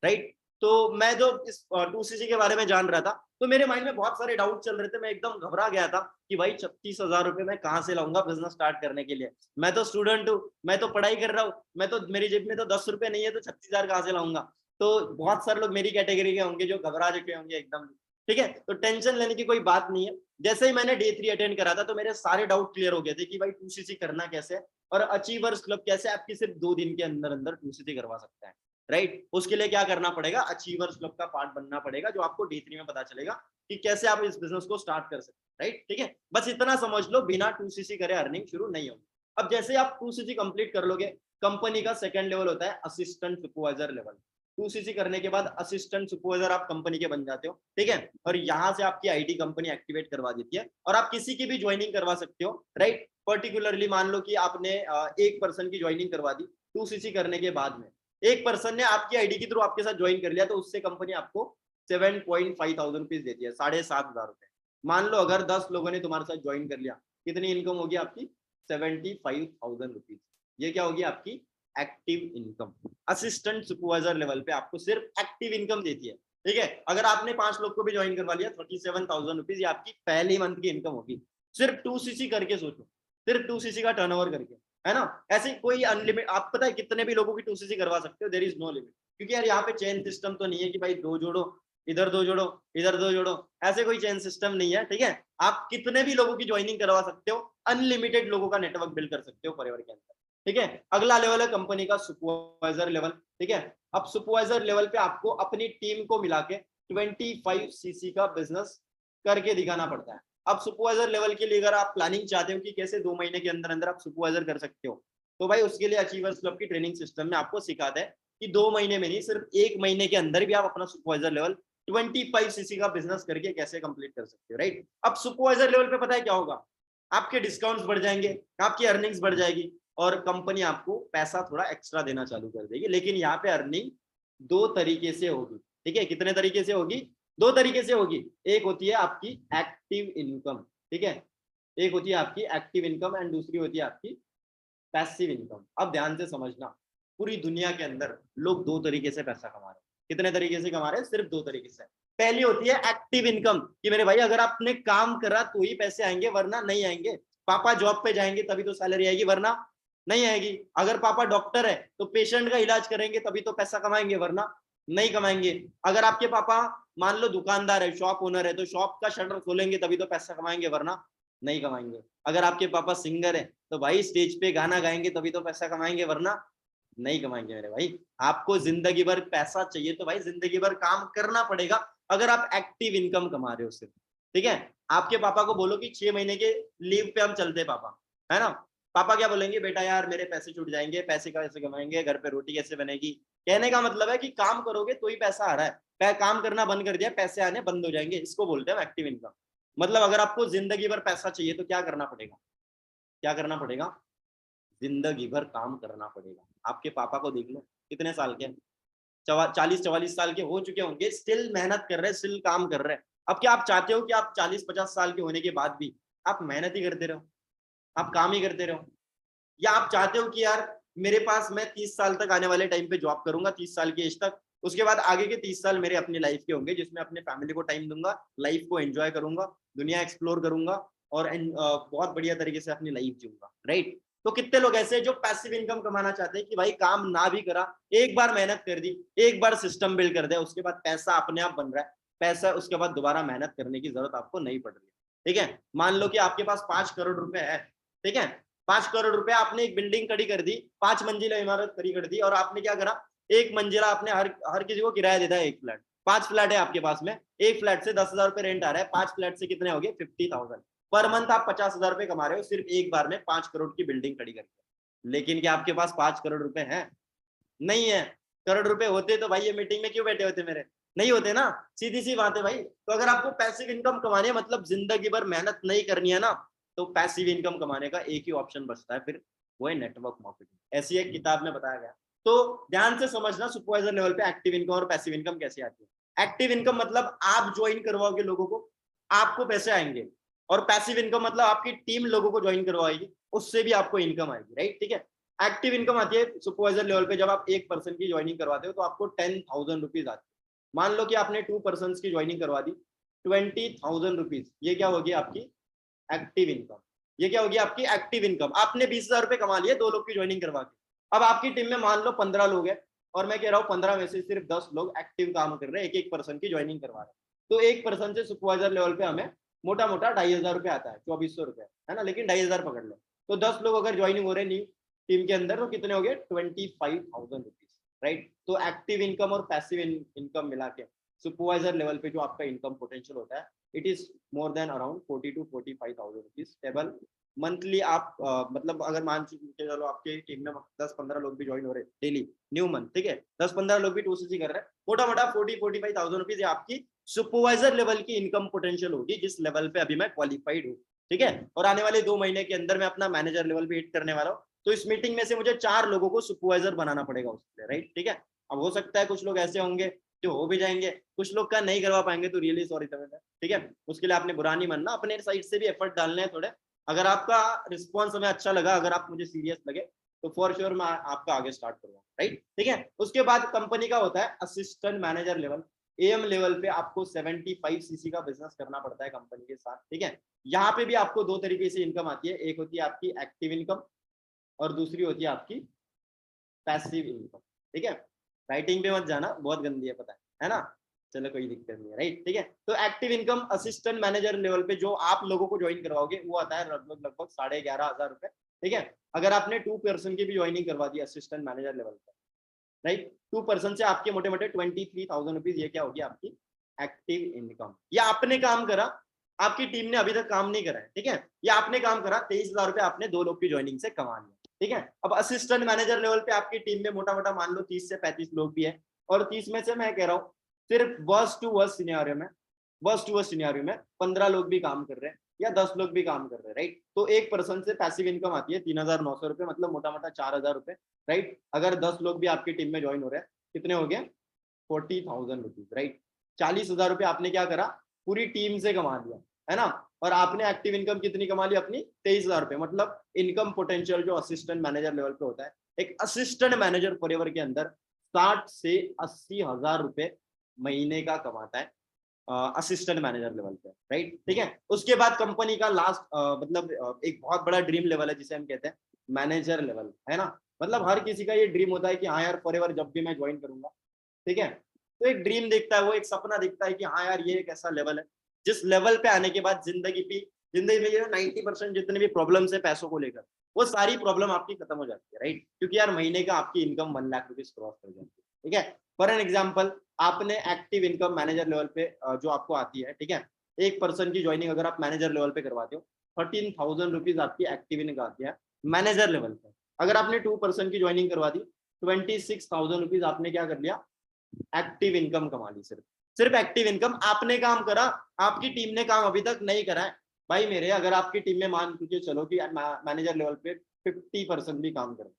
राइट। तो मैं जो इस 2cc के बारे में जान रहा था, तो मेरे माइंड में बहुत सारे डाउट चल रहे थे, मैं एकदम घबरा गया था कि भाई 36,000 रुपए मैं कहाँ से लाऊंगा बिजनेस स्टार्ट करने के लिए। मैं तो स्टूडेंट हूँ, मैं तो पढ़ाई कर रहा हूँ, मैं तो मेरी जेब में तो 10 रुपए नहीं है, तो 36,000 कहाँ से लाऊंगा। तो बहुत सारे लोग मेरी कैटेगरी के होंगे जो घबरा चुके होंगे एकदम, ठीक है। तो टेंशन लेने की कोई बात नहीं है। जैसे ही मैंने डे 3 अटेंड करा था, तो मेरे सारे डाउट क्लियर हो गए थे कि भाई 2cc करना कैसे है और अचीवर्स क्लब कैसे आपकी सिर्फ 2 दिन के अंदर अंदर 2cc करवा सकता है, राइट। उसके लिए क्या करना पड़ेगा? अचीवर्स क्लब का पार्ट बनना पड़ेगा, जो आपको डे 3 में पता चलेगा कि कैसे आप इस बिजनेस को स्टार्ट कर सकते हैं, राइट, ठीक है। बस इतना समझ लो, बिना 2cc करे अर्निंग शुरू नहीं होगी। अब जैसे आप 2cc कंप्लीट कर लोगे, कंपनी का सेकंड लेवल होता है असिस्टेंट सुपरवाइजर लेवल। 2cc करने के बाद असिस्टेंट सुपरवाइजर आप कंपनी के बन जाते हो, ठीक है। और यहाँ से आपकी आईडी कंपनी एक्टिवेट करवा देती है और आप किसी की भी ज्वाइनिंग करवा सकते हो, राइट। पर्टिकुलरली मान लो कि आपने एक पर्सन की ज्वाइनिंग करवा दी 2cc करने के बाद में, एक पर्सन ने आपकी आईडी के थ्रू आपके साथ ज्वाइन कर लिया, तो उससे कंपनी आपको 7.5 थाउजेंड रुपीज देती है, 7,500 रुपए। मान लो अगर 10 लोगों ने तुम्हारे साथ ज्वाइन कर लिया, कितनी इनकम होगी आपकी? 75,000 रुपीज। ये क्या होगी आपकी active income. Assistant supervisor level पे आपको सिर्फ एक्टिव इनकम देती है, ठीक है। अगर आपने 5 लोग को भी ज्वाइन करवा लिया, 37,000 रुपीज आपकी पहली मंथ की इनकम होगी, सिर्फ 2cc करके। सोचो, सिर्फ 2cc का टर्नओवर करके, है ना। ऐसे कोई अनलिमिटेड, आप पता है कितने भी लोगों की 2cc करवा सकते हो, देयर इज नो लिमिट। क्योंकि यार यहाँ पे चेन सिस्टम तो नहीं है कि भाई 2 जोड़ो इधर, 2 जोड़ो इधर, 2 जोड़ो, ऐसे कोई चेन सिस्टम नहीं है, ठीक है। आप कितने भी लोगों की ज्वाइनिंग करवा सकते हो, अनलिमिटेड लोगों का नेटवर्क बिल्ड कर सकते हो फॉरएवर के अंदर, ठीक है। अगला लेवल है कंपनी का सुपरवाइजर लेवल, ठीक है। अब सुपरवाइजर लेवल पे आपको अपनी टीम को मिला के 25cc का बिजनेस करके दिखाना पड़ता है, अब सुपरवाइजर लेवल के लिए अगर आप प्लानिंग चाहते हो कि कैसे 2 महीने के अंदर अंदर आप सुपरवाइजर कर सकते हो, तो भाई उसके लिए अचीवर्स क्लब की ट्रेनिंग सिस्टम में आपको सिखाते हैं कि 2 महीने में नहीं, सिर्फ 1 महीने के अंदर भी आप अपना सुपरवाइजर लेवल 25 सीसी का बिजनेस करके कैसे कंप्लीट कर सकते हो, राइट। अब सुपरवाइजर लेवल पे पता है क्या होगा, आपके डिस्काउंट्स बढ़ जाएंगे, आपकी अर्निंग्स बढ़ जाएगी और कंपनी आपको पैसा थोड़ा एक्स्ट्रा देना चालू कर देगी। लेकिन यहाँ पे अर्निंग 2 तरीके से होगी, ठीक है। कितने तरीके से होगी? 2 तरीके से होगी। एक होती है आपकी एक्टिव इनकम, ठीक है, एक होती है आपकी एक्टिव इनकम एंड दूसरी होती है आपकी पैसिव इनकम। अब ध्यान से समझना, पूरी दुनिया के अंदर लोग 2 तरीके से पैसा कमा रहे हैं। कितने तरीके से कमा रहे हैं? सिर्फ 2 तरीके से। पहली होती है एक्टिव इनकम, कि मेरे भाई अगर आपने काम करा तो ही पैसे आएंगे, वरना नहीं आएंगे। पापा जॉब पे जाएंगे तभी तो सैलरी आएगी, वरना नहीं आएगी। अगर पापा डॉक्टर है तो पेशेंट का इलाज करेंगे तभी तो पैसा कमाएंगे, वरना नहीं कमाएंगे। अगर आपके पापा मान लो दुकानदार है, शॉप ओनर है, तो शॉप का शटर खोलेंगे तभी तो पैसा कमाएंगे, वरना नहीं कमाएंगे। अगर आपके पापा सिंगर है तो भाई स्टेज पे गाना गाएंगे तभी तो पैसा कमाएंगे, वरना नहीं कमाएंगे मेरे भाई। आपको जिंदगी भर पैसा चाहिए तो भाई जिंदगी भर काम करना पड़ेगा, अगर आप एक्टिव इनकम कमा रहे हो सिर्फ, ठीक है। आपके पापा को बोलो कि 6 महीने के लीव पे हम चलते पापा, है ना, पापा क्या बोलेंगे? बेटा यार मेरे पैसे छूट जाएंगे, पैसे कैसे कमाएंगे, घर पे रोटी कैसे बनेगी। कहने का मतलब है कि काम करोगे तो ही पैसा आ रहा है, काम करना बंद कर दिया पैसे आने बंद हो जाएंगे। इसको बोलते हैं एक्टिव इनकम। मतलब अगर आपको जिंदगी भर पैसा चाहिए तो क्या करना पड़ेगा? क्या करना पड़ेगा? जिंदगी भर काम करना पड़ेगा। आपके पापा को देख लो, कितने साल के, 40-44 साल के हो चुके होंगे, स्टिल मेहनत कर रहे हैं, स्टिल काम कर रहे हैं। अब क्या आप चाहते हो कि आप 40-50 साल के होने के बाद भी आप मेहनत ही करते रहो, आप काम ही करते रहो? या आप चाहते हो कि यार मेरे पास, मैं 30 साल तक आने वाले टाइम पे जॉब करूंगा, 30 साल की एज तक, उसके बाद आगे के 30 साल मेरे अपनी लाइफ के होंगे जिसमें अपने फैमिली को टाइम दूंगा, लाइफ को एंजॉय करूंगा, दुनिया एक्सप्लोर करूंगा और बहुत बढ़िया तरीके से अपनी लाइफ जीऊंगा, राइट। तो कितने लोग ऐसे जो पैसिव इनकम कमाना चाहते हैं कि भाई काम ना भी करा, एक बार मेहनत कर दी, एक बार सिस्टम बिल्ड कर दिया, उसके बाद पैसा अपने आप बन रहा है, पैसा उसके बाद दोबारा मेहनत करने की जरूरत आपको नहीं पड़ रही है, ठीक है। मान लो कि आपके पास 5 करोड़ रुपए है, ठीक है, 5 करोड़ रुपए, आपने एक बिल्डिंग खड़ी कर दी, 5 मंजिला इमारत खड़ी कर दी, और आपने क्या करा, एक मंजिला आपने हर हर किसी को किराया देता है, एक फ्लैट, 5 फ्लैट है आपके पास में, एक फ्लैट से 10,000 रुपए रेंट आ रहा है, 5 फ्लैट से कितने हो गए? 50,000 पर मंथ। आप 50,000 रुपए कमा रहे हो सिर्फ एक बार में 5 करोड़ की बिल्डिंग खड़ी करके। लेकिन क्या आपके पास 5 करोड़ रुपए हैं? नहीं है। करोड़ रुपए होते तो भाई ये मीटिंग में क्यों बैठे होते मेरे? नहीं होते ना, सीधी सी बात है भाई। तो अगर आपको पैसिव इनकम कमानी है, मतलब जिंदगी भर मेहनत नहीं करनी है ना, तो पैसिव इनकम कमाने का एक ही ऑप्शन बचता है फिर, वो है नेटवर्क मार्केटिंग। ऐसी एक किताब में बताया गया। तो ध्यान से समझना, सुपरवाइजर लेवल पे एक्टिव इनकम और पैसिव इनकम कैसे आती है। एक्टिव इनकम मतलब आप ज्वाइन करवाओगे लोगों को, आपको पैसे आएंगे, और पैसिव इनकम मतलब आपकी टीम लोगों को ज्वाइन करवाएगी, उससे भी आपको इनकम आएगी, राइट, ठीक है। एक्टिव इनकम आती है सुपरवाइजर लेवल पे, जब आप एक पर्सन की ज्वाइनिंग करवाते हो तो आपको 10,000 रुपीज आती है। मान लो कि आपने 2 पर्सन की ज्वाइनिंग करवा दी, 20,000 रुपीज, ये क्या होगी आपकी एक्टिव इनकम। ये क्या होगी आपकी एक्टिव इनकम। आपने 20,000 रुपए कमा लिए 2 लोग की ज्वाइनिंग करवा के। अब आपकी टीम में मान लो 15 लोग हैं, और मैं कह रहा हूँ 15 में से सिर्फ 10 लोग एक्टिव काम कर रहे हैं, एक एक पर्सन की ज्वाइनिंग करवा रहे हैं, तो एक पर्सन से सुपरवाइजर लेवल पे हमें मोटा मोटा 2,500 रुपए आता है, 2,400 रुपए, है ना, लेकिन 2,500 पकड़ लो। तो 10 लोग अगर ज्वाइनिंग हो रहे हैं न्यू टीम के अंदर, तो कितने हो गए? 25,000 रुपीज, राइट। तो एक्टिव इनकम और पैसिव इनकम मिला के सुपरवाइजर लेवल पे जो आपका इनकम पोटेंशियल होता है, it is more than around 40 to 45,000 rupees stable monthly. आप मतलब अगर मान के चलो आपके टीम में 10-15 लोग भी ज्वाइन हो रहे हैं डेली न्यू मंथ, ठीक है, 10-15 लोग भी 2cc कर रहे हैं, मोटा मोटा 40-45,000 रुपीज आपकी सुपरवाइजर लेवल की इनकम पोटेंशियल होगी, जिस लेवल पे अभी मैं क्वालिफाइड हूँ, ठीक है। और आने वाले 2 महीने के अंदर मैं अपना मैनेजर लेवल भी हिट करने वाला हूँ, तो इस मीटिंग में से मुझे 4 लोगों को सुपरवाइजर बनाना पड़ेगा उसके लिए, राइट, ठीक है। अब हो सकता है कुछ लोग ऐसे होंगे जो हो भी जाएंगे, कुछ लोग का नहीं करवा पाएंगे, तो रियली सॉरी तब, ठीक है। उसके लिए आपने बुरा नहीं मानना, अपने साइड से भी एफर्ट डालने हैं थोड़े। अगर आपका रिस्पॉन्स हमें अच्छा लगा, अगर आप मुझे सीरियस लगे, तो फॉर श्योर मैं आपका आगे स्टार्ट करूंगा, राइट, ठीक है। उसके बाद कंपनी का होता है assistant manager level, am level पे आपको 75 सीसी का बिजनेस करना पड़ता है कंपनी के साथ, ठीक है। यहाँ पे भी आपको 2 तरीके से इनकम आती है, एक होती है आपकी एक्टिव इनकम और दूसरी होती है आपकी पैसिव इनकम, ठीक है। राइटिंग पे मत जाना, बहुत गंदी है, पता है ना। चलो कोई दिक्कत नहीं है, राइट, ठीक है। तो active income assistant manager level पे जो आप लोगों को ज्वाइन करवाओगे, वो आता है लगभग 11,500 रुपए, ठीक है। अगर आपने 2 पर्सन की भी ज्वाइनिंग करवा दी असिस्टेंट मैनेजर लेवल पे, राइट, 2 पर्सन से आपके मोटे मोटे 23,000 रुपीज, ये क्या होगी आपकी एक्टिव इनकम। या आपने काम करा, आपकी टीम ने अभी तक काम नहीं करा है, ठीक है, या आपने काम करा, 23,000 रुपए आपने 2 लोग की ज्वाइनिंग से कमा लिया, ठीक है। अब असिस्टेंट मैनेजर लेवल पे आपकी टीम में मोटा मोटा मान लो 30 से 35 लोग भी है, और 30 में से मैं कह रहा हूँ सिर्फ वर्स्ट टू वर्स्ट सिनेरियो में 15 लोग भी काम कर रहे हैं या 10 लोग भी काम कर रहे हैं, राइट। तो एक पर्सन से पैसिव इनकम आती है 3,900 रुपए, मतलब मोटा मोटा 4,000 रुपए, राइट। अगर 10 लोग भी आपकी टीम में ज्वाइन हो रहे हैं, कितने हो गए, 40,000 रुपीज, राइट। 40,000 रुपये आपने क्या करा, पूरी टीम से कमा लिया, है ना। और आपने एक्टिव इनकम कितनी कमा ली अपनी, 23,000 रुपये। मतलब इनकम पोटेंशियल जो असिस्टेंट मैनेजर लेवल पे होता है, एक असिस्टेंट मैनेजर फॉरएवर के अंदर 60 से 80,000 रुपए महीने का कमाता है असिस्टेंट मैनेजर लेवल पे, राइट, ठीक है। उसके बाद कंपनी का लास्ट मतलब एक बहुत बड़ा ड्रीम लेवल है जिसे हम कहते हैं मैनेजर लेवल, है ना। मतलब हर किसी का ये ड्रीम होता है कि हाँ यार फॉरएवर जब भी मैं ज्वाइन करूंगा, ठीक है, तो एक ड्रीम देखता है, वो एक सपना देखता है कि हाँ यार ये एक ऐसा लेवल है जिस लेवल पे आने के बाद जिंदगी में 90% जितने भी प्रॉब्लम्स है पैसों को लेकर, वो सारी प्रॉब्लम आपकी खत्म हो जाती है, राइट। क्योंकि यार महीने का आपकी इनकम 1 लाख रुपीज क्रॉस कर जाती है, ठीक है। फॉर एन एग्जाम्पल, आपने एक्टिव इनकम मैनेजर लेवल पे जो आपको आती है, ठीक है, एक पर्सन की ज्वाइनिंग अगर आप मैनेजर लेवल पे करवाते हो, 13,000 रुपीज आपकी एक्टिव इनकम आती है मैनेजर लेवल पे। अगर आपने 2 पर्सन की ज्वाइनिंग करवा दी, 26,000 रुपीज आपने क्या कर लिया, एक्टिव इनकम कमा ली। सिर्फ एक्टिव इनकम, आपने काम करा, आपकी टीम ने काम अभी तक नहीं करा है भाई मेरे। अगर आपकी टीम में मान के चलो कि मैनेजर लेवल पे 50% भी काम कर रहे हैं,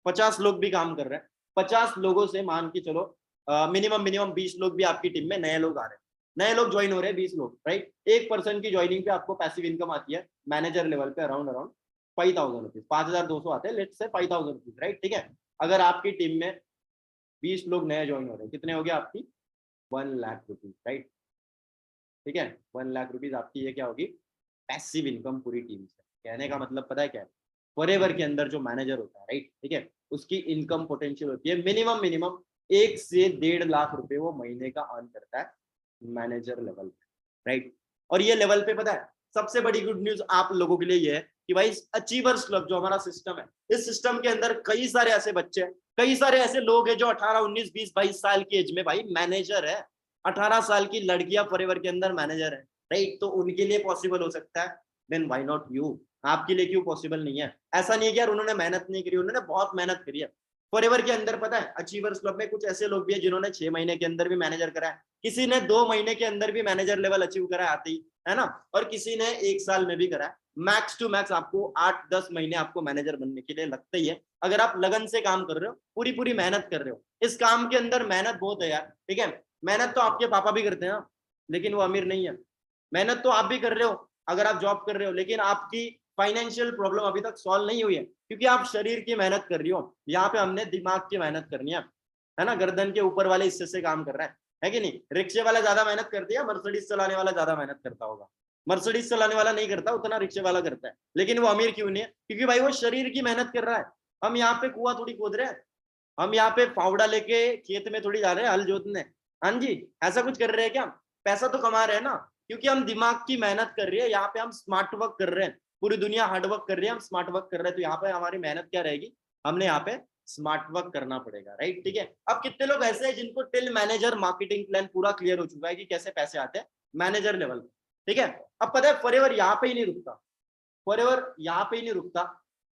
50 लोग भी काम कर रहे हैं, 50 लोगों से मान के चलो मिनिमम 20 लोग भी आपकी टीम में नए लोग आ रहे हैं, नए लोग ज्वाइन हो रहे हैं 20 लोग, राइट। एक पर्सन की ज्वाइनिंग पे आपको पैसिव इनकम आती है मैनेजर लेवल पे अराउंड 5,000 रुपीज, 5,200 आते हैं, लेट्स से 5,000 रुपीज, राइट, ठीक है। अगर आपकी टीम में 20 लोग नए ज्वाइन हो रहे हैं, कितने हो गए आपकी, 1 लाख रुपीज, राइट, ठीक है। 1 लाख रुपीज आपकी ये क्या होगी, पैसिव इनकम पूरी टीम से। कहने का मतलब पता है क्या है, फॉरएवर के अंदर जो मैनेजर होता है, राइट, ठीक है, उसकी इनकम पोटेंशियल होती है मिनिमम 1 से 1.5 लाख रुपए वो महीने का अर्न करता है मैनेजर लेवल पे, राइट। और ये लेवल पे पता है सबसे बड़ी गुड न्यूज आप लोगों के लिए ये है कि भाई अचीवर्स क्लब जो हमारा सिस्टम है, इस सिस्टम के अंदर कई सारे ऐसे बच्चे हैं, कई सारे ऐसे लोग हैं जो 18, 19, 20, 22 साल की एज में भाई मैनेजर है। 18 साल की लड़कियां फॉरएवर के अंदर मैनेजर है, राइट। तो उनके लिए पॉसिबल हो सकता है, देन व्हाई नॉट यू। आपके लिए क्यों पॉसिबल नहीं है? ऐसा नहीं है कि यार उन्होंने मेहनत नहीं करी, उन्होंने बहुत मेहनत करी है। फॉरएवर के अंदर पता है अचीवर्स क्लब में कुछ ऐसे लोग भी है जिन्होंने 6 महीने के अंदर भी मैनेजर करा है, किसी ने 2 महीने के अंदर भी मैनेजर लेवल अचीव करा है आते ही, है ना, और किसी ने 1 साल में भी करा है। मैक्स टू मैक्स आपको 8-10 महीने आपको मैनेजर बनने के लिए लगते ही है, अगर आप लगन से काम कर रहे हो, पूरी पूरी मेहनत कर रहे हो। इस काम के अंदर मेहनत बहुत है यार, ठीक है। मेहनत तो आपके पापा भी करते हैं ना, लेकिन वो अमीर नहीं है। मेहनत तो आप भी कर रहे हो अगर आप जॉब कर रहे हो, लेकिन आपकी फाइनेंशियल प्रॉब्लम अभी तक सॉल्व नहीं हुई है, क्योंकि आप शरीर की मेहनत कर रही हो। यहाँ पे हमने दिमाग की मेहनत करनी है ना, गर्दन के ऊपर वाले हिस्से से काम कर रहा है कि नहीं। रिक्शे वाला ज्यादा मेहनत करती है, मर्सिडीज चलाने वाला ज्यादा मेहनत करता होगा। मर्सिडीज चलाने वाला नहीं करता उतना रिक्शे वाला करता है, लेकिन वो अमीर क्यों नहीं है? क्योंकि भाई वो शरीर की मेहनत कर रहा है। हम यहाँ पे कुआं थोड़ी खोद रहे हैं, हम यहाँ पे फावड़ा लेके खेत में थोड़ी जा रहे हैं हल जोतने। हाँ जी, ऐसा कुछ कर रहे हैं क्या? पैसा तो कमा रहे हैं ना, क्योंकि हम दिमाग की मेहनत कर रहे हैं। यहाँ पे हम स्मार्ट वर्क कर रहे हैं, पूरी दुनिया हार्ड वर्क कर रही है, हम स्मार्ट वर्क कर रहे हैं। तो यहाँ पे हमारी मेहनत क्या रहेगी, हमने यहाँ पे स्मार्ट वर्क करना पड़ेगा, राइट, ठीक है। अब कितने लोग ऐसे हैं जिनको टिल मैनेजर मार्केटिंग प्लान पूरा क्लियर हो चुका है कि कैसे पैसे आते हैं मैनेजर लेवल पे, ठीक है। अब पता है फॉरएवर यहाँ पे ही नहीं रुकता, फॉरएवर यहाँ पे ही नहीं रुकता,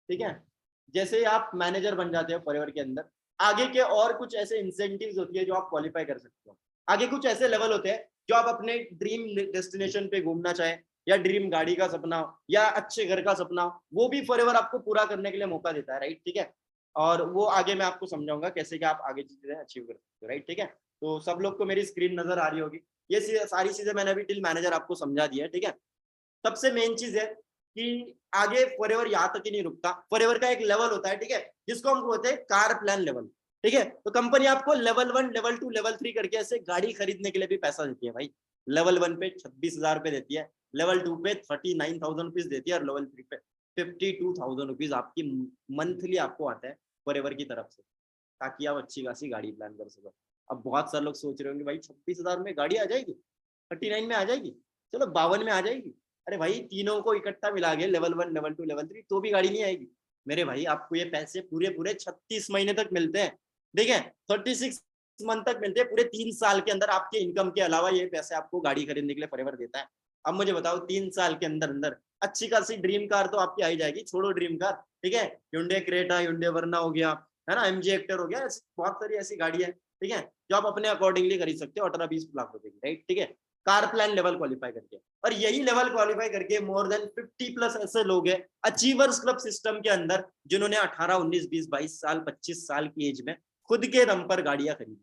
ठीक है। जैसे आप मैनेजर बन जाते हो फॉरएवर के अंदर, आगे के और कुछ ऐसे इंसेंटिव्स होती है जो आप क्वालिफाई कर सकते हो। आगे कुछ ऐसे लेवल होते हैं जो आप अपने ड्रीम डेस्टिनेशन पे घूमना चाहे, या ड्रीम गाड़ी का सपना हो, या अच्छे घर का सपना हो, वो भी फॉरएवर आपको पूरा करने के लिए मौका देता है, राइट, ठीक है। और वो आगे मैं आपको समझाऊंगा कैसे कि आप आगे चीजें अचीव कर सकते हो, राइट, ठीक है। तो सब लोग को मेरी स्क्रीन नजर आ रही होगी, ये सारी चीजें मैंने अभी टिल मैनेजर आपको समझा दिया है, ठीक है। सबसे मेन चीज है कि आगे फॉरएवर यहाँ तक ही नहीं रुकता, फॉरएवर का एक लेवल होता है, ठीक है, जिसको हम बोलते हैं कार प्लान लेवल, ठीक है। तो कंपनी आपको लेवल 1, लेवल 2, लेवल 3 करके ऐसे गाड़ी खरीदने के लिए भी पैसा देती है भाई। लेवल 1 पे 26,000 रुपए देती है, लेवल 2 पे 39,000 रुपीज देती है, और लेवल 3 पे 52,000 रुपीज आपकी मंथली आपको आता है फॉरएवर की तरफ से, ताकि आप अच्छी खासी गाड़ी प्लान कर सको। अब बहुत सारे लोग सोच रहे होंगे भाई 26,000 में गाड़ी आ जाएगी, 39 में आ जाएगी, चलो 52 में आ जाएगी। अरे भाई तीनों को इकट्ठा मिला के लेवल 1, लेवल 2, लेवल 3 तो भी गाड़ी नहीं आएगी मेरे भाई। आपको ये पैसे पूरे पूरे 36 महीने तक मिलते हैं, देखें 36 मंथ तक मिलते हैं, पूरे 3 साल के अंदर आपके इनकम के अलावा ये पैसे आपको गाड़ी खरीदने के लिए फॉरएवर देता है। अब मुझे बताओ 3 साल के अंदर अंदर अच्छी खासी ड्रीम कार तो आपकी आई जाएगी। छोड़ो ड्रीम कार, ठीक है, Hyundai क्रेटा, Hyundai वर्ना हो गया, है ना, MG हेक्टर हो गया, बहुत सारी ऐसी गाड़ियां, ठीक है, जो आप अपने अकॉर्डिंगली खरीद सकते हो 18-20 लाख रुपए की, राइट, ठीक है, कार प्लान लेवल क्वालिफाई करके। और यही लेवल क्वालिफाई करके मोर देन 50 प्लस ऐसे लोग हैं अचीवर्स क्लब सिस्टम के अंदर, जिन्होंने 18, 19, 20, 22 साल, 25 साल की एज में खुद के दम पर गाड़ियां खरीदी,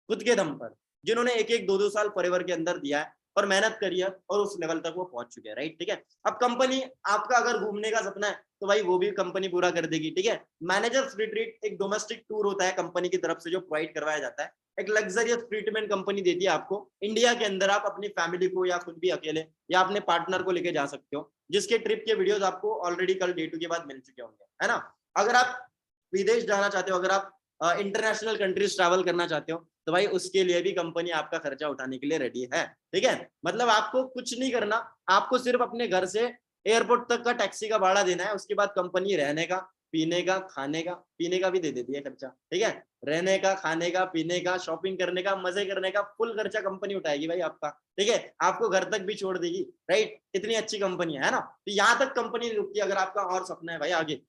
खुद के दम पर, जिन्होंने 1-1, 2-2 साल फॉरएवर के अंदर दिया है और मेहनत करी है और उस लेवल तक वो पहुंच चुके हैं, राइट, ठीक है। अब कंपनी, आपका अगर घूमने का सपना है तो भाई वो भी कंपनी पूरा कर देगी, ठीक है। मैनेजर्स रिट्रीट एक डोमेस्टिक टूर होता है कंपनी की तरफ से जो प्रोवाइड करवाया जाता है, एक लग्जरियस ट्रीटमेंट कंपनी देती है आपको इंडिया के अंदर। आप अपनी फैमिली को या खुद भी अकेले या अपने पार्टनर को लेके जा सकते हो, जिसके ट्रिप के वीडियोस आपको ऑलरेडी कल डे 2 के बाद मिल चुके होंगे, है ना। अगर आप विदेश जाना चाहते हो, अगर आप इंटरनेशनल कंट्रीज ट्रैवल करना चाहते हो, तो भाई उसके लिए भी कंपनी आपका खर्चा उठाने के लिए रेडी है, ठीक है। मतलब आपको कुछ नहीं करना, आपको सिर्फ अपने घर से एयरपोर्ट तक का टैक्सी का भाड़ा देना है, उसके बाद कंपनी रहने का, पीने का, खाने का, पीने का भी दे देती है खर्चा, ठीक है, रहने का, खाने का, पीने का, शॉपिंग करने का, मजे करने का फुल खर्चा कंपनी उठाएगी भाई आपका, ठीक है, आपको घर तक भी छोड़ देगी, राइट। इतनी अच्छी कंपनी है ना। तो यहाँ तक कंपनी नहीं रुकती। अगर आपका और सपना है भाई आगे,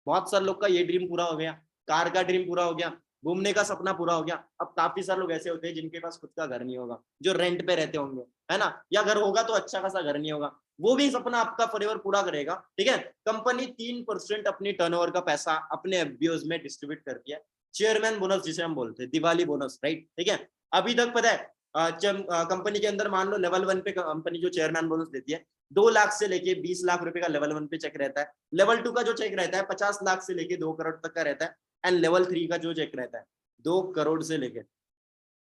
बहुत सारे लोग का ये ड्रीम पूरा हो गया, कार का ड्रीम पूरा हो गया, घूमने का सपना पूरा हो गया, अब काफी सारे लोग ऐसे होते हैं जिनके पास खुद का घर नहीं होगा, जो रेंट पे रहते होंगे, है ना, या घर होगा तो अच्छा खासा घर नहीं होगा, वो भी सपना आपका फॉरएवर पूरा करेगा, ठीक है। कंपनी 3% अपनी टर्नओवर का पैसा अपने एफबीओज में डिस्ट्रीब्यूट करती है, चेयरमैन बोनस जिसे हम बोलते हैं, दिवाली बोनस, राइट, ठीक है। अभी तक पता है कंपनी के अंदर मान लो लेवल 1 पे कंपनी जो चेयरमैन बोनस देती है 2 लाख से लेके 20 लाख रुपए का लेवल 1 पे चेक रहता है, लेवल 2 का जो चेक रहता है 50 लाख से लेके 2 करोड़ तक का रहता है, एंड लेवल 3 का जो चेक रहता है 2 करोड़ से लेके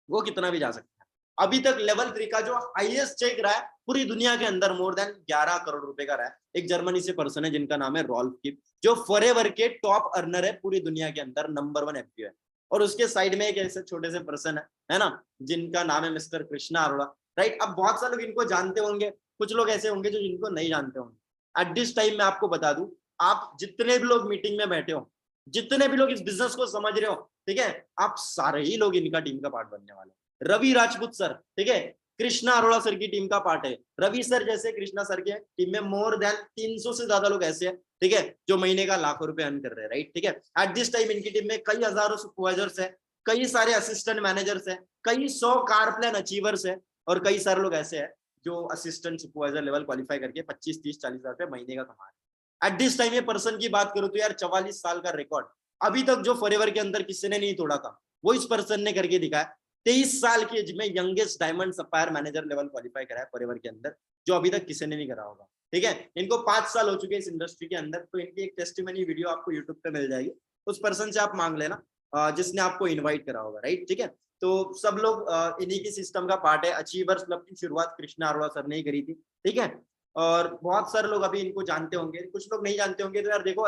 वो कितना भी जा सकता है। अभी तक लेवल 3 का जो हाईएस्ट चेक रहा है पूरी दुनिया के अंदर मोर देन 11 करोड़ रुपए का रहा है। एक जर्मनी से पर्सन है जिनका नाम है रॉल्फ किप, जो फॉरएवर के टॉप अर्नर है पूरी दुनिया के अंदर, नंबर 1 एफपीओ है। और उसके साइड में एक ऐसे छोटे से पर्सन है ना, जिनका नाम है मिस्टर कृष्णा अरोड़ा, राइट। अब बहुत सारे लोग इनको जानते होंगे, कुछ लोग ऐसे होंगे जो जिनको नहीं जानते होंगे। एट दिस टाइम मैं आपको बता दूं, आप जितने भी लोग मीटिंग में बैठे हो, जितने भी लोग इस बिजनेस को समझ रहे हो, ठीक है, आप सारे ही लोग इनका टीम का पार्ट बनने वाले। रवि राजपूत सर, ठीक है, कृष्णा अरोड़ा सर की टीम का पार्ट है। रवि सर जैसे कृष्णा सर के टीम में मोर देन 300 से ज्यादा लोग ऐसे हैं, ठीक है, जो महीने का लाखों रुपए अर्न कर रहे हैं, राइट, ठीक है। एट दिस टाइम इनकी टीम में कई हजारों सुपरवाइजर्स है, कई सारे असिस्टेंट मैनेजर्स है, कई 100 कार प्लान अचीवर्स है, और कई सारे लोग ऐसे हैं जो असिस्टेंट सुपरवाइजर लेवल क्वालिफाई करके 25, 30, 40 हजार रुपए महीने का कमा रहे हैं। एट दिस टाइम ये पर्सन की बात करूं तो यार 44 साल का रिकॉर्ड अभी तक जो फॉरएवर के अंदर किसी ने नहीं तोड़ा था, वो इस पर्सन ने करके दिखाया। 23 साल की एज में youngest diamond supplier manager level qualify करा है फॉरएवर के अंदर, जो अभी तक किसी ने नहीं करा होगा, ठीक है। इनको 5 साल हो चुके हैं इस इंडस्ट्री के अंदर, तो इनकी एक टेस्टिमनी वीडियो आपको यूट्यूब पे मिल जाएगी, उस पर्सन से आप मांग लेना जिसने आपको इन्वाइट करा होगा, राइट, ठीक है। तो सब लोग इन्हीं की सिस्टम का पार्ट है। अचीवर्स क्लब की शुरुआत कृष्णा अरोड़ा सर ने ही करी थी, ठीक है। और बहुत सारे लोग अभी इनको जानते होंगे, कुछ लोग नहीं जानते होंगे, तो यार देखो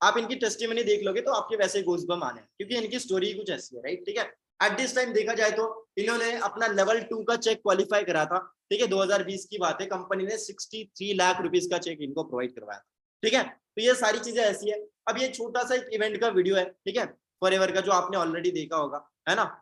आप इनकी टेस्टिमनी देख लोगे तो आपके वैसे गूज़बम्स आने, क्योंकि इनकी स्टोरी कुछ ऐसी है, राइट, ठीक है। एट दिस टाइम देखा जाए तो इन्होंने अपना लेवल 2 का चेक क्वालिफाई करा था, ठीक है, 2020 की बात है। कंपनी ने 63 लाख रुपीस का चेक इनको प्रोवाइड करवाया था, ठीक है। तो ये सारी चीजें ऐसी है। अब ये छोटा सा एक इवेंट का वीडियो है, ठीक है, फॉरएवर का, जो आपने ऑलरेडी देखा होगा, है ना,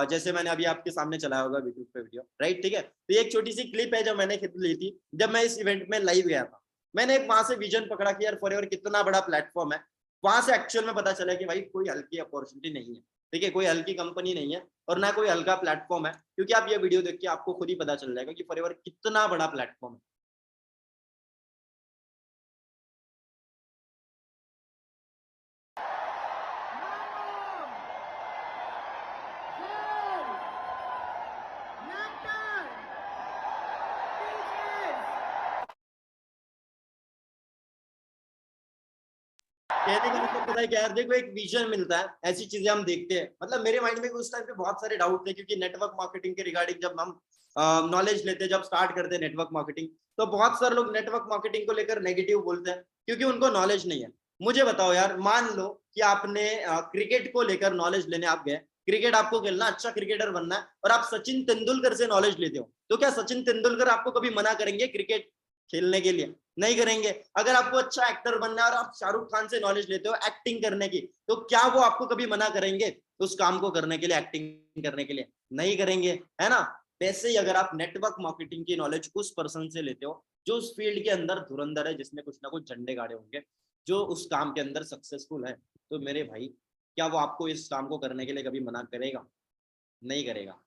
जैसे मैंने अभी आपके सामने चलाया होगा यूट्यूब पे वीडियो, राइट, ठीक है। तो ये एक छोटी सी क्लिप है जो मैंने खुद ली थी जब मैं इस इवेंट में लाइव गया था। मैंने एक वहां से विजन पकड़ा कि यार फॉरएवर कितना बड़ा प्लेटफॉर्म है। वहां से एक्चुअल में पता चला कि भाई कोई हल्की अपॉर्चुनिटी नहीं है, ठीक है, कोई हल्की कंपनी नहीं है और ना कोई हल्का प्लेटफॉर्म है, क्योंकि आप ये वीडियो देख के आपको खुद ही पता चल जाएगा कि फॉरएवर कितना बड़ा प्लेटफॉर्म है। कहने का मतलब पता है क्या यार, देखो एक विजन मिलता है, ऐसी चीजें हम देखते हैं। मतलब मेरे माइंड में उस टाइम पे बहुत सारे डाउट थे, क्योंकि नेटवर्क मार्केटिंग के रिगार्डिंग जब हम नॉलेज लेते, जब स्टार्ट करते हैं नेटवर्क मार्केटिंग, तो बहुत सारे लोग नेटवर्क मार्केटिंग को लेकर नेगेटिव बोलते हैं क्योंकि उनको नॉलेज नहीं है। मुझे बताओ यार, मान लो कि आपने क्रिकेट को लेकर नॉलेज लेने आप गए, क्रिकेट आपको खेलना, अच्छा क्रिकेटर बनना है, और आप सचिन तेंदुलकर से नॉलेज लेते हो, तो क्या सचिन तेंदुलकर आपको कभी मना करेंगे क्रिकेट खेलने के लिए? नहीं करेंगे। अगर आपको अच्छा एक्टर बनना है और आप शाहरुख खान से नॉलेज लेते हो एक्टिंग करने की, तो क्या वो आपको कभी मना करेंगे उस काम को करने के लिए, एक्टिंग करने के लिए? नहीं करेंगे, है ना। वैसे ही अगर आप नेटवर्क मार्केटिंग की नॉलेज उस पर्सन से लेते हो जो उस फील्ड के अंदर धुरंधर है, जिसने कुछ ना कुछ झंडे गाड़े होंगे, जो उस काम के अंदर सक्सेसफुल है, तो मेरे भाई क्या वो आपको इस काम को करने के लिए कभी मना करेगा? नहीं करेगा।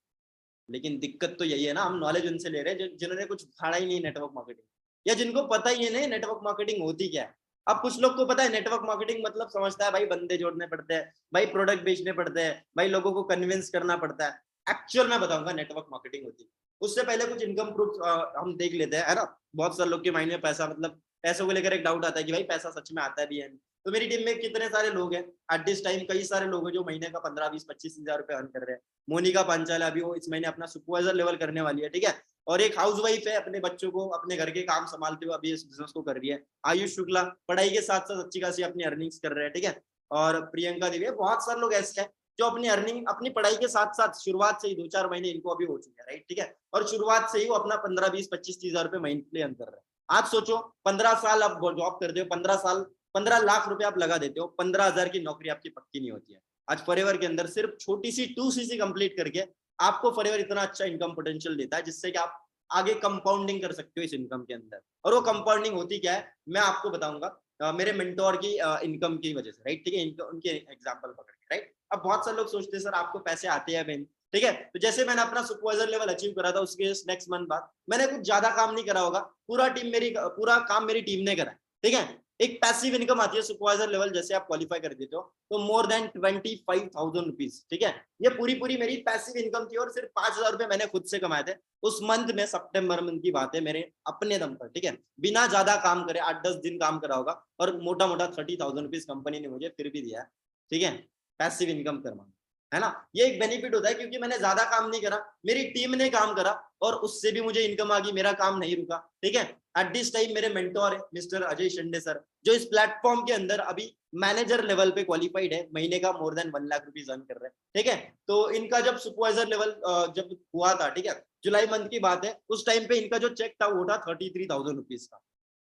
लेकिन दिक्कत तो यही है ना, हम नॉलेज उनसे ले रहे हैं जिन्होंने कुछ पढ़ा ही नहीं नेटवर्क मार्केटिंग, या जिनको पता ही नहीं नेटवर्क मार्केटिंग होती क्या है। अब कुछ लोग को पता है नेटवर्क मार्केटिंग मतलब समझता है भाई बंदे जोड़ने पड़ते हैं, भाई प्रोडक्ट बेचने पड़ते हैं, भाई लोगों को कन्विंस करना पड़ता है। एक्चुअल में बताऊंगा नेटवर्क मार्केटिंग होती है। उससे पहले कुछ इनकम प्रूफ हम देख लेते हैं, है ना। बहुत सारे लोग के माइंड में पैसा मतलब पैसों को लेकर एक डाउट आता है कि भाई पैसा सच में आता भी है। तो मेरी टीम में कितने सारे लोग हैं एट दिस टाइम, कई सारे लोग हैं जो महीने का 15-20-25 हजार रुपए अर्न कर रहे हैं। मोनिका पांचाल अभी वो इस महीने अपना सुपरवाइजर लेवल करने वाली है, ठीक है। और एक हाउसवाइफ है, अपने बच्चों को अपने घर के काम संभालते हुए अभी इस बिजनेस को कर रही है। आयुष शुक्ला पढ़ाई के साथ साथ अच्छी खासी अपनी अर्निंग्स कर रहे हैं, ठीक है। और प्रियंका देवी, बहुत सारे लोग ऐसे हैं जो अपनी अर्निंग अपनी पढ़ाई के साथ साथ शुरुआत से ही 2-4 महीने इनको अभी हो चुके हैं, राइट, ठीक है। और शुरुआत से ही वो अपना 15-20-25-30 हजार रुपए महीने अर्न कर रहे हैं। आप सोचो 15 साल आप जॉब करते हो, 15 साल 15 लाख रुपए आप लगा देते हो, 15 हजार की नौकरी आपकी पक्की नहीं होती है। आज फॉरएवर के अंदर सिर्फ छोटी सी 2cc कंप्लीट करके आपको फॉरएवर इतना अच्छा इनकम पोटेंशियल देता है, जिससे कि आप आगे कंपाउंडिंग कर सकते हो इस इनकम के अंदर। और वो कंपाउंडिंग होती क्या है, मैं आपको बताऊंगा मेरे मेंटोर की इनकम की वजह से, राइट, ठीक है। उनके एग्जांपल पकड़ के, राइट। अब बहुत सारे लोग सोचते हैं सर आपको पैसे आते हैं बहन, ठीक है। तो जैसे मैंने अपना सुपरवाइजर लेवल अचीव करा था, उसके नेक्स्ट मंथ बाद मैंने कुछ ज्यादा काम नहीं करा होगा, पूरा काम मेरी टीम ने करा, ठीक है। एक पैसिव इनकम आती है सुपरवाइजर लेवल, जैसे आप क्वालिफाई कर देते हो तो मोर देन 25,000 रुपीज, ठीक है। ये पूरी मेरी पैसिव इनकम थी, और सिर्फ 5,000 रुपए मैंने खुद से कमाए थे उस मंथ में। सितंबर मंथ की बात है, मेरे अपने दम पर, ठीक है, बिना ज्यादा काम करे 8-10 दिन काम करा होगा, और मोटा मोटा 30,000 रुपीज कंपनी ने मुझे फिर भी दिया है, ठीक है, पैसिव इनकम करना, है ना। ये एक बेनिफिट होता है, क्योंकि मैंने ज्यादा काम नहीं करा, मेरी टीम ने काम करा, और उससे भी मुझे इनकम आ गई, मेरा काम नहीं रुका, ठीक है। एट दिस टाइम मेरे मेंटोर है मिस्टर अजय शिंदे सर, जो इस प्लेटफॉर्म के अंदर अभी मैनेजर लेवल पे क्वालिफाइड है, महीने का more than 1 lakh rupees earn कर रहे हैं, ठीक है। तो इनका जब सुपरवाइजर लेवल जब हुआ था, ठीक है, जुलाई मंथ की बात है, उस टाइम पे इनका जो चेक था वो था 33,000 रुपीज का।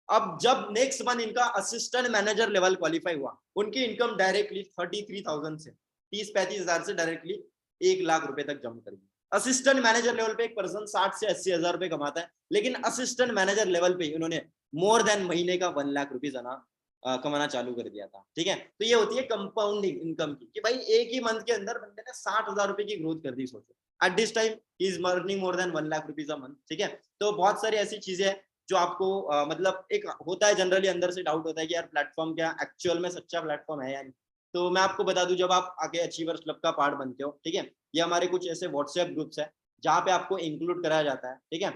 अब जब नेक्स्ट मंथ इनका असिस्टेंट मैनेजर लेवल क्वालिफाई हुआ, उनकी इनकम डायरेक्टली 33,000 से 30-35 हजार से डायरेक्टली 1 लाख रुपए तक जंप कर गई। असिस्टेंट मैनेजर लेवल पे एक पर्सन 60 से 80 हजार रुपए कमाता है, लेकिन असिस्टेंट मैनेजर लेवल पे उन्होंने मोर देन महीने का 1 लाख रुपीज कमाना चालू कर दिया था, ठीक है। तो ये होती है कंपाउंडिंग इनकम की, कि भाई एक ही मंथ के अंदर बंदे ने 60,000 रुपए की ग्रोथ कर दी। सोचो at this time he is earning more than 1 lakh rupees a month, ठीक है। तो बहुत सारी ऐसी चीजें हैं जो आपको मतलब एक होता है जनरली अंदर से डाउट होता है कि यार प्लेटफॉर्म क्या एक्चुअल में सच्चा प्लेटफॉर्म है या नहीं। तो मैं आपको बता दूं, जब आप आगे अचीवर्स क्लब का पार्ट बनते हो, ठीक है, ये हमारे कुछ ऐसे व्हाट्सएप ग्रुप्स है जहाँ पे आपको इंक्लूड कराया जाता है, ठीक है,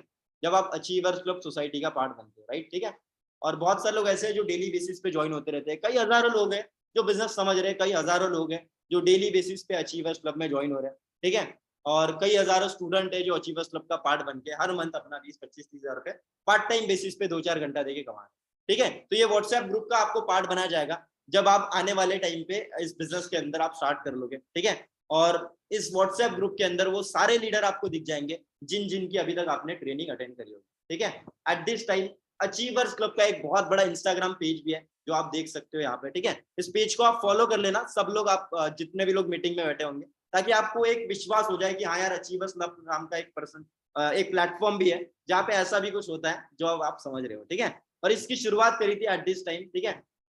जब आप अचीवर्स क्लब सोसाइटी का पार्ट बनते हो, राइट, ठीक है। और बहुत सारे लोग ऐसे हैं जो डेली बेसिस पे ज्वाइन होते रहते हैं, कई हजारों लोग हैं जो बिजनेस समझ रहे हैं, कई हजारों लोग हैं जो डेली बेसिस पे अचीवर्स क्लब में ज्वाइन हो रहे हैं, ठीक है। और कई हजारों स्टूडेंट है जो अचीवर्स क्लब का पार्ट बन के हर मंथ अपना 20-25-30 हजार रुपए पार्ट टाइम बेसिस पे 2-4 घंटा देके कमा रहे हैं, ठीक है। तो ये व्हाट्सएप ग्रुप का आपको पार्ट बनाया जाएगा जब आप आने वाले टाइम पे इस बिजनेस के अंदर आप स्टार्ट कर लोगे, ठीक है। और इस व्हाट्सएप ग्रुप के अंदर वो सारे लीडर आपको दिख जाएंगे जिन जिन की अभी तक आपने ट्रेनिंग अटेंड करी होगी, ठीक है। At this time achievers club का एक बहुत बड़ा इंस्टाग्राम पेज भी है जो आप देख सकते हो यहाँ पे, ठीक है। इस पेज को आप फॉलो कर लेना, सब लोग, आप जितने भी लोग मीटिंग में बैठे होंगे, ताकि आपको एक विश्वास हो जाए कि हाँ यार अचीवर्स क्लब नाम का एक पर्सन एक प्लेटफॉर्म भी है जहाँ पे ऐसा भी कुछ होता है जो आप समझ रहे हो, ठीक है। और इसकी शुरुआत करी थी एट दिस टाइम, ठीक है,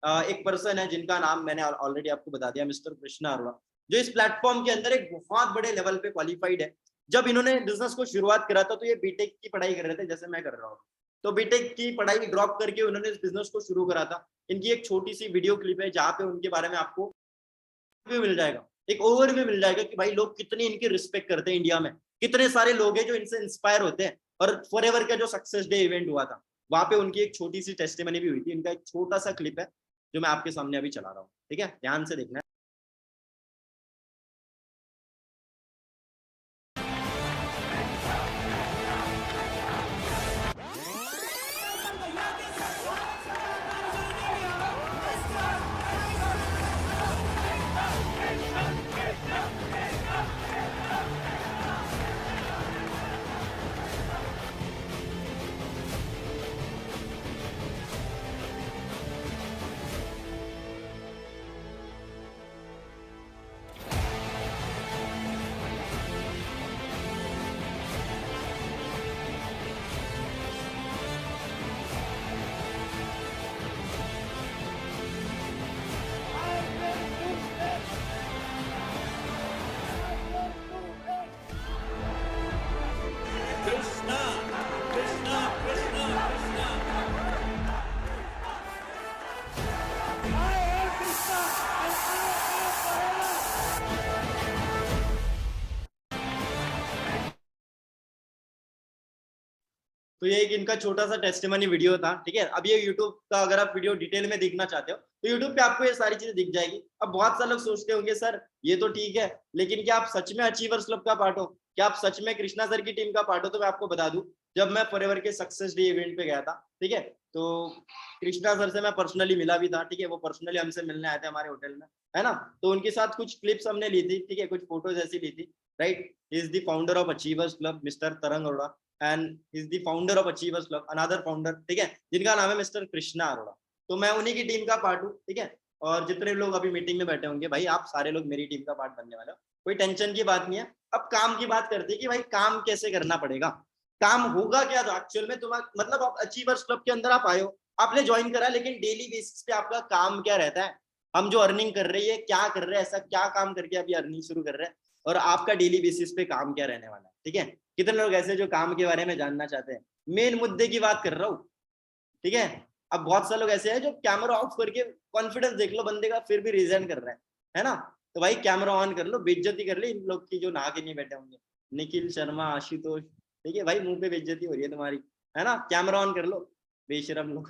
एक पर्सन है जिनका नाम मैंने ऑलरेडी आपको बता दिया, मिस्टर कृष्णा अरोड़ा, जो इस प्लेटफॉर्म के अंदर एक बहुत बड़े लेवल पे क्वालिफाइड है। जब इन्होंने बिजनेस को शुरुआत करा था तो ये बीटेक की पढ़ाई कर रहे थे, जैसे मैं कर रहा हूँ। तो बीटेक की पढ़ाई ड्रॉप करके उन्होंने इस बिजनेस को शुरू करा था। इनकी एक छोटी सी वीडियो क्लिप है जहाँ पे उनके बारे में आपको भी मिल जाएगा, एक ओवरव्यू मिल जाएगा कि भाई लोग कितनी इनकी रिस्पेक्ट करते हैं इंडिया में, कितने सारे लोग हैं जो इनसे इंस्पायर होते हैं। और फॉरएवर का जो सक्सेस डे इवेंट हुआ था वहां पे उनकी एक छोटी सी टेस्टिमनी भी हुई थी। इनका एक छोटा सा क्लिप है जो मैं आपके सामने अभी चला रहा हूँ, ठीक है, ध्यान से देखना। तो ये एक इनका छोटा सा टेस्टिमनी वीडियो था, ठीक है। अब ये यूट्यूब का अगर आप वीडियो डिटेल में देखना चाहते हो तो यूट्यूब पे आपको ये सारी चीजें दिख जाएगी। अब बहुत सारे लोग सोचते होंगे सर ये तो ठीक है, लेकिन क्या आप सच में अचीवर्स क्लब का पार्ट हो, क्या आप सच में कृष्णा सर की टीम का पार्ट हो? तो मैं आपको बता दूं, जब मैं फॉरएवर के सक्सेस डे इवेंट पे गया था, ठीक है, तो कृष्णा सर से मैं पर्सनली मिला भी था, ठीक है, वो पर्सनली हमसे मिलने आए थे हमारे होटल में, है ना। तो उनके साथ कुछ क्लिप्स हमने ली थी, ठीक है, कुछ फोटोज ऐसी ली थी, right. Is the founder of Achievers Club Mister Tarang Arora, and is the founder of Achievers Club another founder, ठीक है, जिनका नाम है मिस्टर कृष्णा अरोड़ा। तो मैं उन्हीं की टीम का पार्ट हूँ, ठीक है। और जितने लोग अभी मीटिंग में बैठे होंगे भाई, आप सारे लोग मेरी टीम का पार्ट बनने वाले हो, कोई टेंशन की बात नहीं है। अब काम की बात करते हैं कि भाई काम कैसे करना पड़ेगा, काम होगा क्या तो एक्चुअल में तुम्हारा मतलब आप अचीवर्स क्लब के अंदर आप आए हो, आपने ज्वाइन करा, लेकिन डेली बेसिस पे आपका काम क्या रहता है, हम जो अर्निंग कर रहे हैं क्या कर रहे हैं, ऐसा क्या काम करके अभी अर्निंग शुरू कर रहे हैं, और आपका डेली बेसिस पे काम क्या रहने वाला है, ठीक है। कितने लोग ऐसे जो काम के बारे में जानना चाहते हैं, मेन मुद्दे की बात कर रहा हूँ, ठीक है। अब बहुत सारे लोग ऐसे हैं जो कैमरा ऑफ करके, कॉन्फिडेंस देख लो बंदे का, फिर भी रिजाइन कर रहे हैं, है ना। तो भाई कैमरा ऑन कर लो, बेइज्जती कर ले इन लोग की जो नहा के नहीं बैठे होंगे, निखिल शर्मा, आशुतोष, ठीक है भाई, मुंह पे बेइज्जती हो रही है तुम्हारी, है ना, कैमरा ऑन कर लो बेशरम लोग।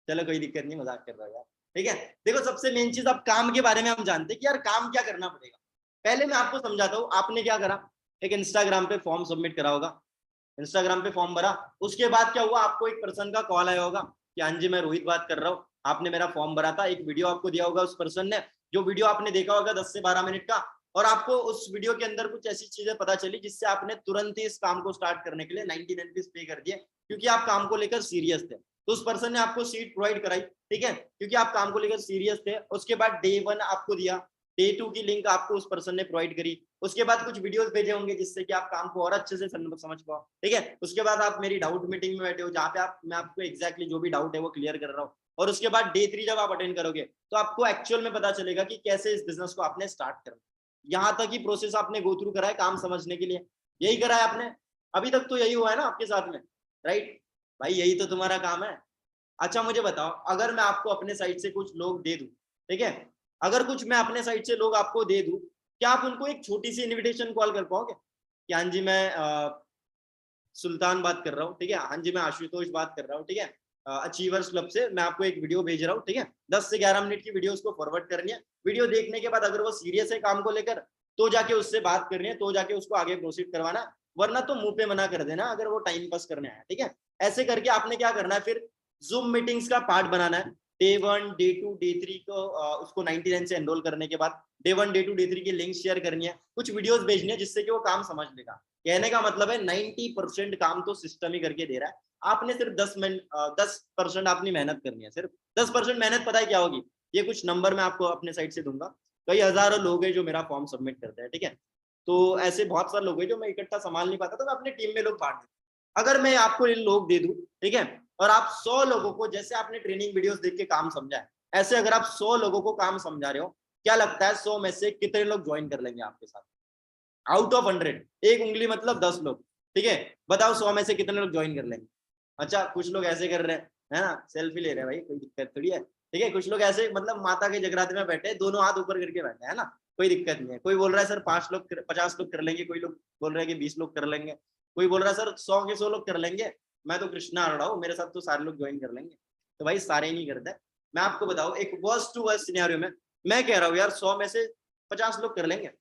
चलो कोई दिक्कत नहीं, मजाक कर रहा हूँ यार, ठीक है। देखो सबसे मेन चीज, अब काम के बारे में हम जानते हैं कि यार काम क्या करना पड़ेगा। पहले मैं आपको समझाता हूँ, आपने क्या करा, एक इंस्टाग्राम पे फॉर्म सबमिट करा होगा, इंस्टाग्राम पे फॉर्म भरा, उसके बाद क्या हुआ, आपको एक पर्सन का कॉल आया होगा कि हाँ जी मैं रोहित बात कर रहा हूँ, आपने मेरा फॉर्म भरा था, एक वीडियो आपको दिया होगा उस पर्सन ने, जो वीडियो आपने देखा होगा 10 से 12 मिनट का, और आपको उस वीडियो के अंदर कुछ ऐसी चीजें पता चली जिससे आपने तुरंत ही इस काम को स्टार्ट करने के लिए 99 रुपीज पे कर दिए, क्योंकि आप काम को लेकर सीरियस थे। तो उस पर्सन ने आपको सीट प्रोवाइड कराई, ठीक है, क्योंकि आप काम को लेकर सीरियस थे। उसके बाद डे 1 आपको दिया, डे 2 की लिंक आपको उस पर्सन ने प्रोवाइड करी, उसके बाद कुछ वीडियोस भेजे होंगे जिससे कि आप काम को और अच्छे से समझ पाओ, ठीक है। उसके बाद आप मेरी डाउट मीटिंग में बैठे हो, जहाँ पे मैं आपको एग्जैक्टली जो भी डाउट है वो क्लियर कर रहा हूँ, और उसके बाद डे 3 जब आप अटेंड करोगे तो आपको एक्चुअल में पता चलेगा कि कैसे इस बिजनेस को आपने स्टार्ट करना। यहाँ तक ही प्रोसेस आपने गो थ्रू करा है काम समझने के लिए, यही करा है आपने, अभी तक तो यही हुआ है ना आपके साथ में, राइट। भाई यही तो तुम्हारा काम है। अच्छा मुझे बताओ, अगर मैं आपको अपने साइड से कुछ लोग दे दूं, ठीक है, अगर कुछ मैं अपने साइड से लोग आपको दे दूं, क्या आप उनको एक छोटी सी इनविटेशन कॉल कर पाओगे कि हाँ जी मैं सुल्तान बात कर रहा हूँ, ठीक है, हाँ जी मैं आशुतोष बात कर रहा हूँ, ठीक है, अचीवर्स क्लब से मैं आपको एक वीडियो भेज रहा हूँ, ठीक है, 10 से 11 मिनट की वीडियो उसको फॉरवर्ड करनी है, वीडियो देखने के बाद अगर वो सीरियस है काम को लेकर तो जाके उससे बात करनी है, तो जाके उसको आगे प्रोसीड करवाना, वरना तो मुंह पे मना कर देना अगर वो टाइम पास करने आया, ठीक है। ऐसे करके आपने क्या करना है, फिर जूम मीटिंग्स का पार्ट बनाना है, डे 1 डे 2 डे 3 को उसको 99 से एनरोल करने के बाद डे 1 डे 2 डे 3 की लिंक शेयर करनी है, कुछ वीडियोस भेजनी है जिससे कि वो काम समझ लेगा। कहने का मतलब है 90% काम तो सिस्टम ही करके दे रहा है, आपने सिर्फ 10% अपनी मेहनत करनी है, सिर्फ 10% मेहनत। पता है क्या होगी, ये कुछ नंबर मैं आपको अपने साइड से दूंगा, कई हजारों लोग हैं जो मेरा फॉर्म सबमिट करते हैं, ठीक है, तो ऐसे बहुत सारे लोग हैं जो मैं इकट्ठा संभाल नहीं पाता, तो मैं अपनी टीम में लोग बांट देता। अगर मैं आपको इन लोग दे दूं, ठीक है, और आप 100 लोगों को, जैसे आपने ट्रेनिंग वीडियोस देख के काम समझा है, ऐसे अगर आप 100 लोगों को काम समझा रहे हो, क्या लगता है 100 में से कितने लोग ज्वाइन कर लेंगे आपके साथ? आउट ऑफ 100, एक उंगली मतलब 10 लोग, ठीक है, बताओ 100 में से कितने लोग ज्वाइन कर लेंगे? अच्छा कुछ लोग ऐसे कर रहे हैं, है ना, सेल्फी ले रहे हैं, भाई कोई दिक्कत थोड़ी है, ठीक है। कुछ लोग ऐसे मतलब माता के जगराते में बैठे, दोनों हाथ ऊपर करके बैठे, है ना, कोई दिक्कत नहीं है। कोई बोल रहा है सर 5 लोग 50 लोग कर लेंगे, कोई लोग बोल रहे हैं कि 20 लोग कर लेंगे, कोई बोल रहा है सर 100 के 100 लोग कर लेंगे, मैं तो कृष्णा अरोड़ा हूँ, मेरे साथ तो सारे लोग ज्वाइन कर लेंगे। तो भाई सारे ही नहीं करते। मैं आपको बताऊं एक वर्स्ट टू वर्स्ट सिनेरियो में, मैं कह रहा हूँ यार 100 में से 50 लोग कर लेंगे।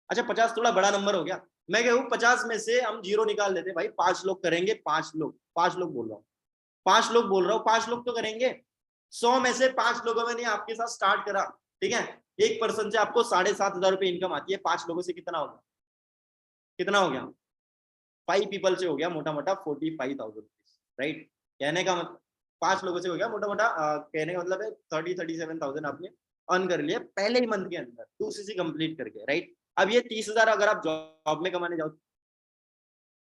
अच्छा 50 थोड़ा बड़ा नंबर हो गया, मैं कहूँ 50 में से हम जीरो निकाल देते भाई, 5 लोग करेंगे, 5 लोग बोल रहा हूँ, 5 लोग तो करेंगे। 100 में से 5 लोगों में ने आपके साथ स्टार्ट करा, ठीक है, एक पर्सन से आपको 7,500 रुपए इनकम आती है, 5 लोगों से कितना होगा, कितना हो गया, 5 पीपल से हो गया मोटा मोटा 45,000 रुपीज, राइट। कहने का मतलब 5 लोगों से हो गया मोटा मोटा, कहने का मतलब है 37,000 आपने अर्न कर लिया पहले ही मंथ के अंदर 2 CC कंप्लीट करके, राइट। अब ये 30,000 अगर आप जॉब में कमाने जाओ,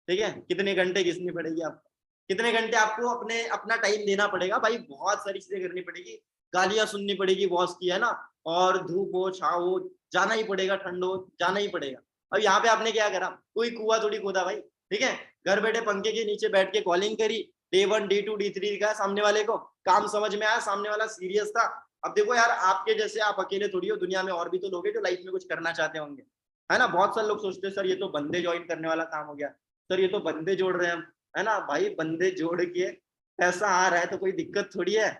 ठीक है, कितने घंटे घिसनी पड़ेगी आपको, कितने घंटे आपको अपना टाइम देना पड़ेगा भाई, बहुत सारी चीजें करनी पड़ेगी, गालियां सुननी पड़ेगी बॉस की, है ना, और धूप हो छाव हो जाना ही पड़ेगा, ठंड हो जाना ही पड़ेगा। अब यहाँ पे आपने क्या करा, कोई कुआं थोड़ी खोदा भाई, ठीक है, घर बैठे पंखे के नीचे बैठ के कॉलिंग करी, डे 1 डे 2 डे 3 का सामने वाले को काम समझ में आया, सामने वाला सीरियस था। अब देखो यार आपके जैसे आप अकेले थोड़ी हो, दुनिया में और भी तो लोग हैं जो लाइफ में कुछ करना चाहते होंगे, है ना। बहुत सारे लोग सोचते हैं सर ये तो बंदे ज्वाइन करने वाला काम हो गया, सर ये तो बंदे जोड़ रहे हैं हम, है ना भाई, बंदे जोड़ के पैसा आ रहा है तो कोई दिक्कत थोड़ी है,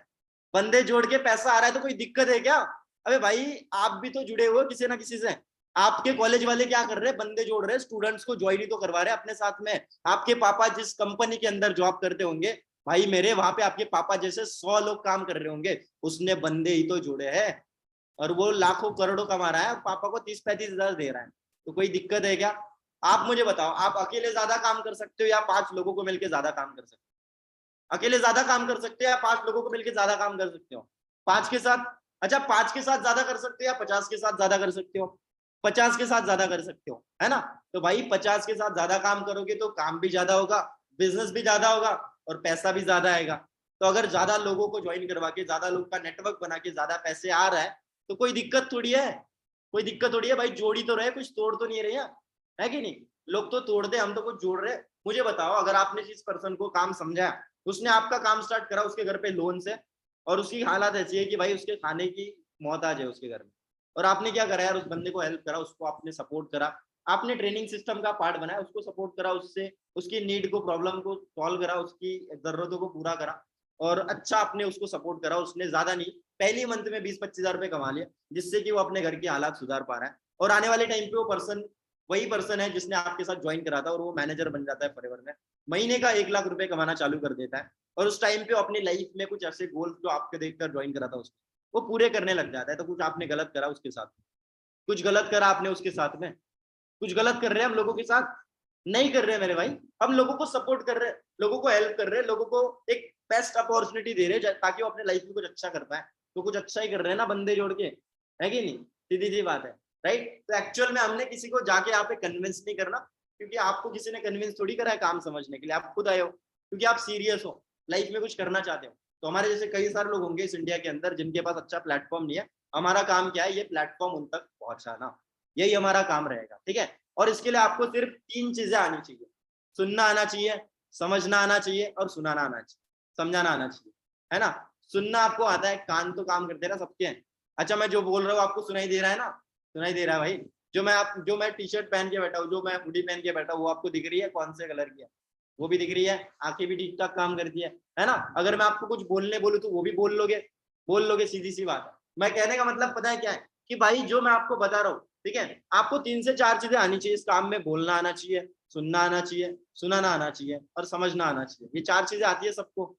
बंदे जोड़ के पैसा आ रहा है तो कोई दिक्कत है क्या? अबे भाई आप भी तो जुड़े हुए हो किसी ना किसी से। आपके कॉलेज वाले क्या कर रहे हैं, बंदे जोड़ रहे हैं, स्टूडेंट्स को ज्वाइन ही तो करवा रहे हैं अपने साथ में। आपके पापा जिस कंपनी के अंदर जॉब करते होंगे भाई मेरे, वहां पे आपके पापा जैसे 100 लोग काम कर रहे होंगे, उसने बंदे ही तो जोड़े हैं, और वो लाखों करोड़ों कमा रहा है, पापा को 30-35 हजार दे रहा है, तो कोई दिक्कत है क्या? आप मुझे बताओ, आप अकेले ज्यादा काम कर सकते हो या 5 लोगों को मिलकर ज्यादा काम कर सकते हो? अकेले ज्यादा काम कर सकते हो या 5 लोगों को मिलकर ज्यादा काम कर सकते हो? 5 के साथ, अच्छा 5 के साथ ज्यादा कर सकते हो या 50 के साथ ज्यादा कर सकते हो? 50 के साथ ज्यादा कर सकते हो, है ना? तो भाई 50 के साथ ज्यादा काम करोगे तो काम भी ज्यादा होगा, बिजनेस भी ज्यादा होगा, और पैसा भी ज्यादा आएगा। तो अगर ज्यादा लोगों को ज्वाइन करवा के, ज्यादा लोग का नेटवर्क बना के ज्यादा पैसे आ रहा है तो कोई दिक्कत थोड़ी है, कोई दिक्कत थोड़ी है भाई, जोड़ी तो रहे, कुछ तोड़ तो नहीं रहे हैं, है कि नहीं? लोग तो तोड़ दे, हम तो कुछ जोड़ रहे। मुझे बताओ, अगर आपने जिस पर्सन को काम समझा, उसने आपका काम स्टार्ट करा उसके घर पे लोन से, और उसकी हालत ऐसी है कि भाई उसके खाने की मोहताज है उसके घर में, और आपने क्या करा यार, उस बंदे को हेल्प करा, उसको आपने सपोर्ट करा, आपने ट्रेनिंग सिस्टम का पार्ट बनाया, उसको सपोर्ट करा, उससे उसकी नीड को, प्रॉब्लम को सॉल्व करा, उसकी जरूरतों को पूरा करा, और अच्छा आपने उसको सपोर्ट करा, उसने ज्यादा नहीं, पहली मंथ में 20-25 हजार रुपए कमा लिया, जिससे कि वो अपने घर की हालात सुधार पा रहा है, और आने वाले टाइम पे वो पर्सन वही पर्सन है जिसने आपके साथ ज्वाइन करा था, और वो मैनेजर बन जाता है फॉरएवर में, महीने का 1 लाख रुपए कमाना चालू कर देता है, और उस टाइम पे अपनी लाइफ में कुछ ऐसे गोल्स जो आपके देखकर ज्वाइन करा था उसको, वो पूरे करने लग जाता है। तो कुछ आपने गलत करा उसके साथ, कुछ गलत करा आपने उसके साथ में, कुछ गलत कर रहे हैं हम लोगों के साथ? नहीं कर रहे हैं मेरे भाई, हम लोगों को सपोर्ट कर रहे हैं, लोगों को हेल्प कर रहे हैं, लोगों को एक बेस्ट अपॉर्चुनिटी दे रहे हैं ताकि वो अपने लाइफ में कुछ अच्छा कर पाए। तो कुछ अच्छा ही कर रहे हैं ना बंदे जोड़ के, है कि नहीं? सीधी सी बात है, राइट? तो एक्चुअल में हमने किसी को जाके यहाँ पे कन्विंस नहीं करना, क्योंकि आपको किसी ने कन्विंस थोड़ी करा है काम समझने के लिए, आप खुद आए हो क्योंकि आप सीरियस हो, लाइफ में कुछ करना चाहते हो। तो हमारे जैसे कई सारे लोग होंगे इस इंडिया के अंदर जिनके पास अच्छा प्लेटफॉर्म नहीं है, हमारा काम क्या है, ये प्लेटफॉर्म उन तक पहुंचाना, यही हमारा काम रहेगा, ठीक है? और इसके लिए आपको सिर्फ 3 चीजें आनी चाहिए, सुनना आना चाहिए, समझना आना चाहिए, और सुनाना आना चाहिए, समझाना आना चाहिए, है ना? सुनना आपको आता है, कान तो काम करते हैं ना सबके। अच्छा मैं जो बोल रहा हूँ आपको सुनाई दे रहा है ना? सुनाई दे रहा है भाई? जो मैं टी शर्ट पहन के बैठा हूँ, जो मैं हुडी पहन के बैठा हूँ, वो आपको दिख रही है कौन से कलर की है? वो भी दिख रही है, आंखें भी ठीक ठाक काम करती है ना? अगर मैं आपको कुछ बोलने बोलूँ तो वो भी बोल लोगे, सीधी सी बात है। मैं कहने का मतलब पता है क्या है, कि भाई जो मैं आपको बता रहा हूँ, ठीक है, आपको 3 से 4 चीजें आनी चाहिए इस काम में, बोलना आना चाहिए, सुनना आना चाहिए, सुनाना आना चाहिए, और समझना आना चाहिए। ये 4 चीजें आती है सबको,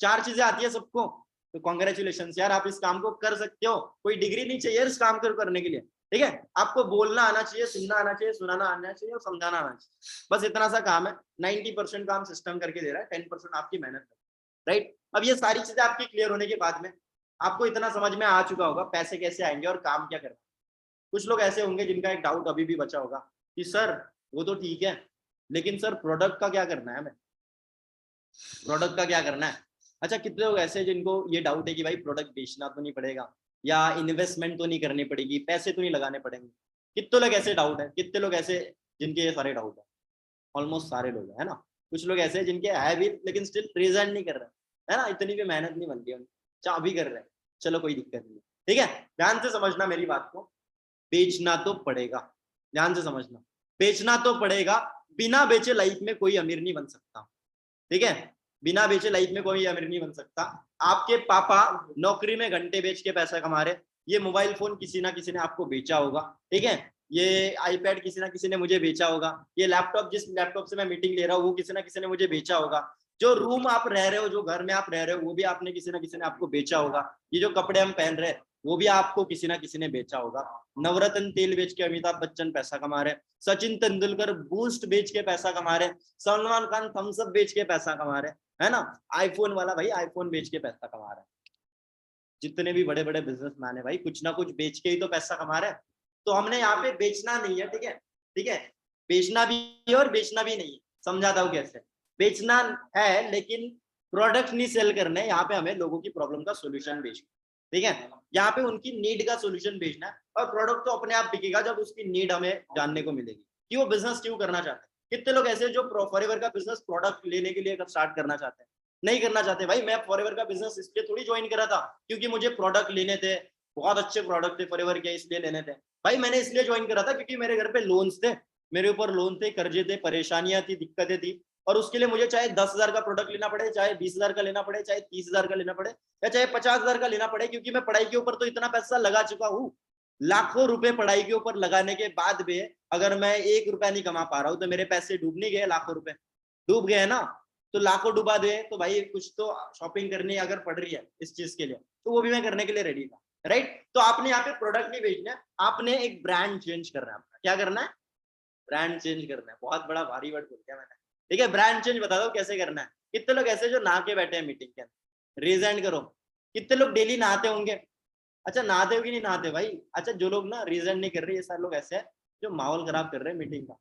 4 चीजें आती है सबको। तो कॉन्ग्रेचुलेशन यार, आप इस काम को कर सकते हो, कोई डिग्री नहीं चाहिए इस काम को करने के लिए, ठीक है? आपको बोलना आना चाहिए, सुनना आना चाहिए, सुनाना आना चाहिए, और समझाना आना चाहिए, बस इतना सा काम है। 90% काम सिस्टम करके दे रहा है, 10% आपकी मेहनत है, राइट? अब ये सारी चीजें आपकी क्लियर होने के बाद में आपको इतना समझ में आ चुका होगा पैसे कैसे आएंगे और काम क्या करना। कुछ लोग ऐसे होंगे जिनका एक डाउट अभी भी बचा होगा कि सर वो तो ठीक है, लेकिन सर प्रोडक्ट का क्या करना है, हमें प्रोडक्ट का क्या करना है? अच्छा कितने लोग ऐसे हैं जिनको ये डाउट है कि भाई प्रोडक्ट बेचना तो नहीं पड़ेगा, या इन्वेस्टमेंट तो नहीं करनी पड़ेगी, पैसे तो नहीं लगाने पड़ेंगे? कितने लोग ऐसे डाउट है, कितने लोग ऐसे जिनके ये सारे डाउट है? ऑलमोस्ट सारे लोग है ना? कुछ लोग ऐसे हैं जिनके है भी लेकिन स्टिल प्रेजेंट नहीं कर रहे, है ना? इतनी भी मेहनत नहीं बनती है, चाह भी कर रहे हैं, चलो कोई दिक्कत नहीं है, ठीक है? ध्यान से समझना मेरी बात को, बेचना तो पड़ेगा, ध्यान से समझना, बेचना तो पड़ेगा, बिना बेचे लाइफ में कोई अमीर नहीं बन सकता, ठीक है? बिना बेचे लाइफ में कोई अमीर नहीं बन सकता। आपके पापा नौकरी में घंटे बेच के पैसा कमा रहे, ये मोबाइल फोन किसी ना किसी ने आपको बेचा होगा, ठीक है? ये आईपैड किसी ना किसी ने मुझे बेचा होगा, ये लैपटॉप जिस लैपटॉप से मैं मीटिंग ले रहा हूँ वो किसी ना किसी ने मुझे बेचा होगा, जो रूम आप रह रहे हो, जो घर में आप रह रहे हो, वो भी आपने किसी ना किसी ने आपको बेचा होगा, ये जो कपड़े हम पहन रहे हैं वो भी आपको किसी ना किसी ने बेचा होगा। नवरत्न तेल बेच के अमिताभ बच्चन पैसा कमा रहे, सचिन तेंदुलकर बूस्ट बेच के पैसा कमा रहे, सलमान खान थम्स अप बेच के पैसा कमा रहे, है ना? आईफोन वाला भाई आईफोन बेच के पैसा कमा रहा है। जितने भी बड़े बड़े बिजनेसमैन है भाई कुछ ना कुछ बेच के ही तो पैसा कमा रहे हैं। तो हमने यहाँ पे बेचना नहीं है, ठीक है? ठीक है, बेचना भी है और बेचना भी नहीं है, समझाता हूँ कैसे। बेचना है लेकिन प्रोडक्ट नहीं सेल करने, यहाँ पे हमें लोगों की प्रॉब्लम का सोल्यूशन बेचना, ठीक है? यहाँ पे उनकी नीड का सोल्यूशन बेचना है, और प्रोडक्ट तो अपने आप बिकेगा जब उसकी नीड हमें जानने को मिलेगी कि वो बिजनेस क्यों करना चाहते हैं। कितने लोग ऐसे जो फॉरएवर का बिजनेस प्रोडक्ट लेने के लिए स्टार्ट करना चाहते हैं? नहीं करना चाहते भाई। मैं फॉरएवर का बिजनेस इसलिए थोड़ी ज्वाइन करा था क्योंकि मुझे प्रोडक्ट लेने थे, बहुत अच्छे प्रोडक्ट थे फॉरएवर के, इसलिए लेने थे भाई। मैंने इसलिए ज्वाइन करा था क्योंकि मेरे घर पे लोन्स थे, मेरे ऊपर लोन थे, कर्जे थे, परेशानियां थी, दिक्कतें थी, और उसके लिए मुझे चाहे 10,000 का प्रोडक्ट लेना पड़े, चाहे 20,000 का लेना पड़े, चाहे 30,000 का लेना पड़े, या चाहे 50,000 का लेना पड़े, क्योंकि मैं पढ़ाई के ऊपर तो इतना पैसा लगा चुका हूँ। लाखों रुपए पढ़ाई के ऊपर लगाने के बाद भी अगर मैं 1 रुपया नहीं कमा पा रहा हूँ, तो मेरे पैसे डूब नहीं गए? लाखों रुपए डूब गए ना। तो लाखों डुबा दे तो भाई कुछ तो शॉपिंग करनी अगर पड़ रही है इस चीज के लिए, तो वो भी मैं करने के लिए रेडी था, राइट। तो आपने यहाँ पे प्रोडक्ट नहीं बेचना है, आपने एक ब्रांड चेंज करना है अपना। क्या करना है? ब्रांड चेंज करना है। बहुत बड़ा भारी वर्ड बोल दिया मैंने, ठीक है। ब्रांड चेंज बता दो कैसे करना है। कितने लोग ऐसे जो नहा के बैठे हैं मीटिंग के अंदर? रेज हैंड करो। कितने लोग डेली नहाते होंगे? अच्छा, नहाते हो कि नहीं नहाते भाई? अच्छा, जो लोग ना रीजन नहीं कर रहे, ये सारे लोग ऐसे हैं जो माहौल खराब कर रहे हैं मीटिंग का,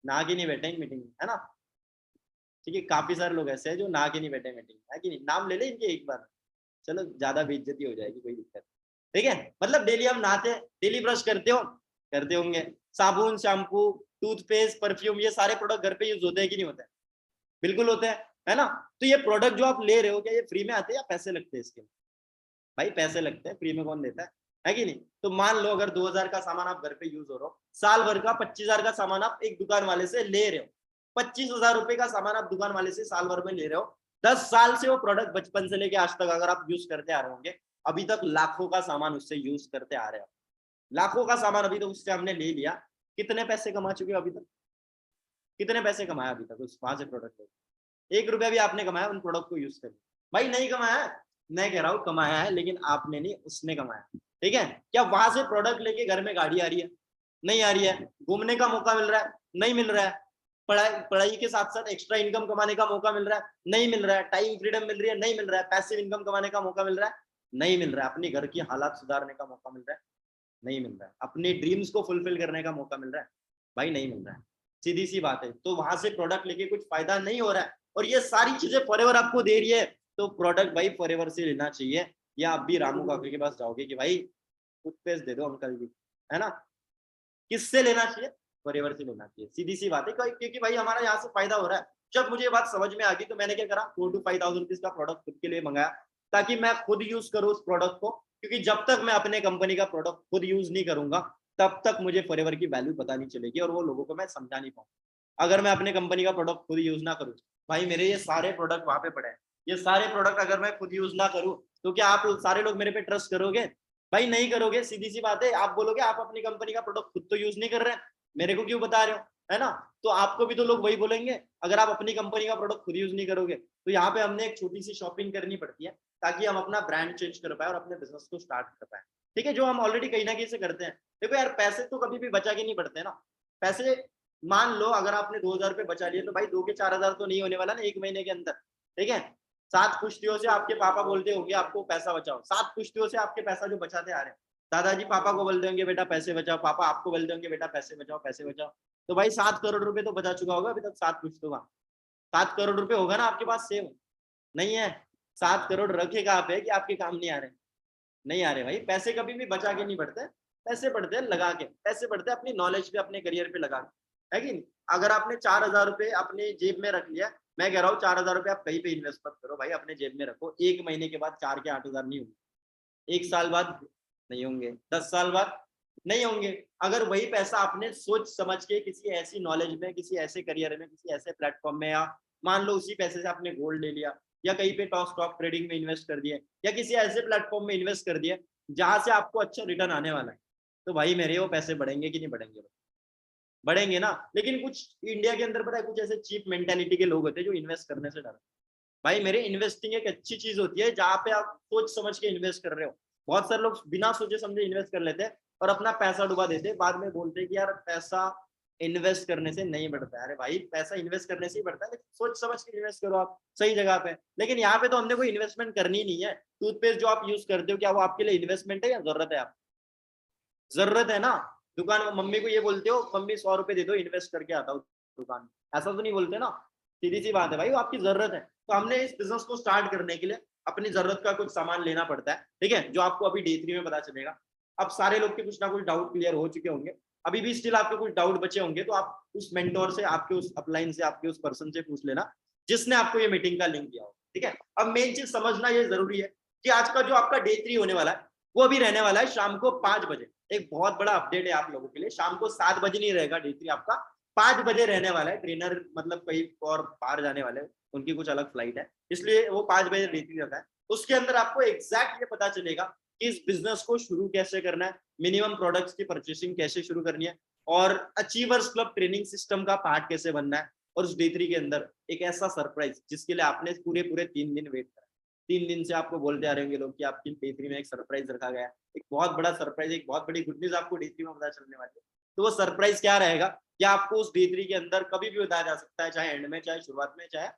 नहा के नहीं बैठे मीटिंग में, है ना। ठीक है, काफी सारे लोग ऐसे हैं जो नहा के नहीं बैठे मीटिंग में, है कि नहीं? नाम ले ले इनके एक बार, चलो ज्यादा बेइज्जती हो जाएगी, कोई दिक्कत, ठीक है। मतलब डेली हम नहाते, डेली ब्रश करते हो, करते होंगे। साबुन, शैम्पू, टूथपेस्ट, परफ्यूम, ये सारे प्रोडक्ट घर पे यूज होते हैं कि नहीं होते हैं? बिल्कुल होते हैं, है ना। तो ये प्रोडक्ट जो आप ले रहे हो, क्या ये फ्री में आते हैं या पैसे लगते हैं इसके? भाई पैसे लगते हैं, फ्री में कौन देता है कि नहीं। तो मान लो अगर 2,000 का सामान आप घर पे यूज हो रहा हो, साल भर का 25,000 का सामान आप एक दुकान वाले से ले रहे हो, 25,000 रुपए का सामान आप दुकान वाले से साल भर में ले रहे हो, 10 साल से वो प्रोडक्ट बचपन से लेके आज तक अगर आप यूज करते आ रहे होंगे, अभी तक लाखों का सामान उससे यूज करते आ रहे हो, लाखों का सामान अभी तक उससे हमने ले लिया। कितने पैसे कमा चुके हो अभी तक? कितने पैसे कमाया अभी तक उस वहां से प्रोडक्ट लेके? 1 रुपया भी आपने कमाया उन प्रोडक्ट को यूज करके? भाई नहीं कमाया है। मैं कह रहा हूँ कमाया है, लेकिन आपने नहीं, उसने कमाया, ठीक है। क्या वहां से प्रोडक्ट लेके घर में गाड़ी आ रही है? नहीं आ रही है। घूमने का मौका मिल रहा है? नहीं मिल रहा है। पढ़ाई के साथ साथ एक्स्ट्रा इनकम कमाने का मौका मिल रहा है? नहीं मिल रहा है। टाइम फ्रीडम मिल रही है? नहीं मिल रहा है। पैसिव इनकम कमाने का मौका मिल रहा है? नहीं मिल रहा है। अपने घर की हालात सुधारने का मौका मिल रहा है? नहीं मिल रहा है। अपने ड्रीम्स को फुलफिल करने का मौका मिल रहा है? भाई नहीं मिल रहा है। सीधी सी बात है। तो वहां से प्रोडक्ट लेके कुछ फायदा नहीं हो रहा है, और ये सारी चीजें फॉरएवर आपको दे रही है, तो प्रोडक्ट भाई फॉरएवर से लेना चाहिए। या आप भी रामू काका के पास जाओगे कि भाई टूथपेस्ट दे दो अंकल जी, है ना। किससे लेना चाहिए? फॉरएवर से लेना चाहिए, सीधी सी बात है। क्योंकि भाई हमारा यहाँ से फायदा हो रहा है। जब मुझे ये बात समझ में आ गई, तो मैंने क्या करा, 4 to 5,000 रुपीज का प्रोडक्ट खुद के लिए मंगाया, ताकि मैं खुद यूज करूँ उस प्रोडक्ट को। क्योंकि जब तक मैं अपने कंपनी का प्रोडक्ट खुद यूज नहीं करूंगा, तब तक मुझे फॉरएवर की वैल्यू पता नहीं चलेगी, और वो लोगों को मैं समझा नहीं पाऊंगा। अगर मैं अपने कंपनी का प्रोडक्ट खुद यूज ना करूँ, भाई मेरे ये सारे प्रोडक्ट वहां पे पड़े हैं, ये सारे प्रोडक्ट अगर मैं खुद यूज ना करूँ, तो क्या आप सारे लोग मेरे पे ट्रस्ट करोगे? भाई नहीं करोगे, सीधी सी बात है। आप बोलोगे आप अपनी कंपनी का प्रोडक्ट खुद तो यूज नहीं कर रहे हैं, मेरे को क्यों बता रहे हो, है ना। तो आपको भी तो लोग वही बोलेंगे, अगर आप अपनी कंपनी का प्रोडक्ट खुद यूज नहीं करोगे। तो यहाँ पे हमने एक छोटी सी शॉपिंग करनी पड़ती है, ताकि हम अपना ब्रांड चेंज कर पाए और अपने बिजनेस को स्टार्ट कर पाए, ठीक है। जो हम ऑलरेडी कहीं ना कहीं से करते हैं। देखो यार, पैसे तो कभी भी बचा के नहीं पड़ते ना। पैसे, मान लो अगर आपने 2,000 रुपये बचा लिए, तो भाई 2 के 4,000 तो नहीं होने वाला ना 1 महीने के अंदर, ठीक है। 7 पुश्तियों से आपके पापा बोलते होंगे आपको पैसा बचाओ, 7 पुश्तियों से आपके पैसा जो बचाते आ रहे हैं, दादाजी पापा को बोलते होंगे बेटा पैसे बचाओ, पापा आपको बोलते होंगे बेटा पैसे बचाओ पैसे बचाओ। तो भाई 7 करोड़ रुपए तो बचा चुका होगा अभी तक 7 पुश्तों का। 7 करोड़ रुपए होगा ना आपके पास सेव? नहीं है। 7 करोड़ रखे कहाँ पे कि आपके काम नहीं आ रहे? नहीं आ रहे भाई। पैसे कभी भी बचा के नहीं बढ़ते, पैसे बढ़ते हैं लगा के। पैसे बढ़ते हैं अपनी नॉलेज पे, अपने करियर पे लगा के, है कि नहीं। अगर आपने 4,000 रुपए अपने जेब में रख लिया, मैं कह रहा हूँ 4,000 रुपए आप कहीं पे इन्वेस्ट मत करो भाई, अपने जेब में रखो। 1 महीने के बाद 4 के 8,000 नहीं होंगे, 1 साल बाद नहीं होंगे, 10 साल बाद नहीं होंगे। अगर वही पैसा आपने सोच समझ के किसी ऐसी नॉलेज में, किसी ऐसे करियर में, किसी ऐसे प्लेटफॉर्म में, या मान लो उसी पैसे से आपने गोल्ड ले लिया, या कहीं पे स्टॉक ट्रेडिंग में इन्वेस्ट कर दिए, या किसी ऐसे प्लेटफॉर्म में इन्वेस्ट कर दिए जहां से आपको अच्छा रिटर्न आने वाला है, तो भाई मेरे वो पैसे बढ़ेंगे कि नहीं बढ़ेंगे? बढ़ेंगे ना। लेकिन कुछ इंडिया के अंदर पता है, कुछ ऐसे चीप मेंटेलिटी के लोग होते हैं जो इन्वेस्ट करने से डरते। भाई मेरे इन्वेस्टिंग एक अच्छी चीज होती है जहां पे आप सोच समझ के इन्वेस्ट कर रहे हो। बहुत सारे लोग बिना सोचे समझे इन्वेस्ट कर लेते हैं और अपना पैसा डुबा देते हैं, बाद में बोलते हैं कि यार पैसा इन्वेस्ट करने से नहीं बढ़ता है। अरे भाई पैसा इन्वेस्ट करने से ही बढ़ता है, लेकिन सोच समझ के इन्वेस्ट करो आप सही जगह पे। लेकिन यहाँ पे तो हमने कोई इन्वेस्टमेंट करनी नहीं है। टूथपेस्ट जो आप यूज करते हो, क्या वो आपके लिए इन्वेस्टमेंट है या जरूरत है? आप जरूरत है ना। दुकान में मम्मी को ये बोलते हो मम्मी 100 रुपए दे दो इन्वेस्ट करके आता हूँ दुकान में, ऐसा तो नहीं बोलते ना। सीधी सी बात है भाई, वो आपकी जरूरत है। तो हमने इस बिजनेस को स्टार्ट करने के लिए अपनी जरूरत का कुछ सामान लेना पड़ता है, ठीक है, जो आपको अभी डे 3 में पता चलेगा। अब सारे लोग के कुछ ना कुछ डाउट क्लियर हो चुके होंगे, अभी भी स्टिल आपके कुछ डाउट बचे होंगे, तो आप उस मेंटोर से, आपके उस अपलाइन से, आपके उस पर्सन से पूछ लेना जिसने आपको ये मीटिंग का लिंक दिया हो, ठीक है। अब मेन चीज समझना ये जरूरी है कि आज का जो आपका डे 3 होने वाला है, वो अभी रहने वाला है शाम को 5 बजे। एक बहुत बड़ा अपडेट है आप लोगों के लिए, शाम को 7 बजे नहीं रहेगा डे 3 आपका, 5 बजे रहने वाला है। ट्रेनर मतलब कहीं और बाहर जाने वाले हैं, उनकी कुछ अलग फ्लाइट है, इसलिए वो 5 बजे रीति रहता है। उसके अंदर आपको एग्जैक्ट ये पता चलेगा कि इस बिजनेस को शुरू कैसे करना है, मिनिमम प्रोडक्ट्स की परचेसिंग कैसे शुरू करनी है, और अचीवर्स क्लब ट्रेनिंग सिस्टम का पार्ट कैसे बनना है। और उस डे 3 के अंदर एक ऐसा सरप्राइज जिसके लिए आपने पूरे पूरे 3 दिन वेट करा, 3 दिन से आपको बोलते आ रहे होंगे लोग कि आपकी डे 3 में एक सरप्राइज रखा गया है, एक बहुत बड़ा सरप्राइज, एक बहुत बड़ी गुड न्यूज आपको डे 3 में पता चलने वाली है। तो वो सरप्राइज क्या रहेगा, क्या आपको उस डे 3 के अंदर कभी भी बताया जा सकता है, चाहे एंड में, चाहे शुरुआत में, चाहे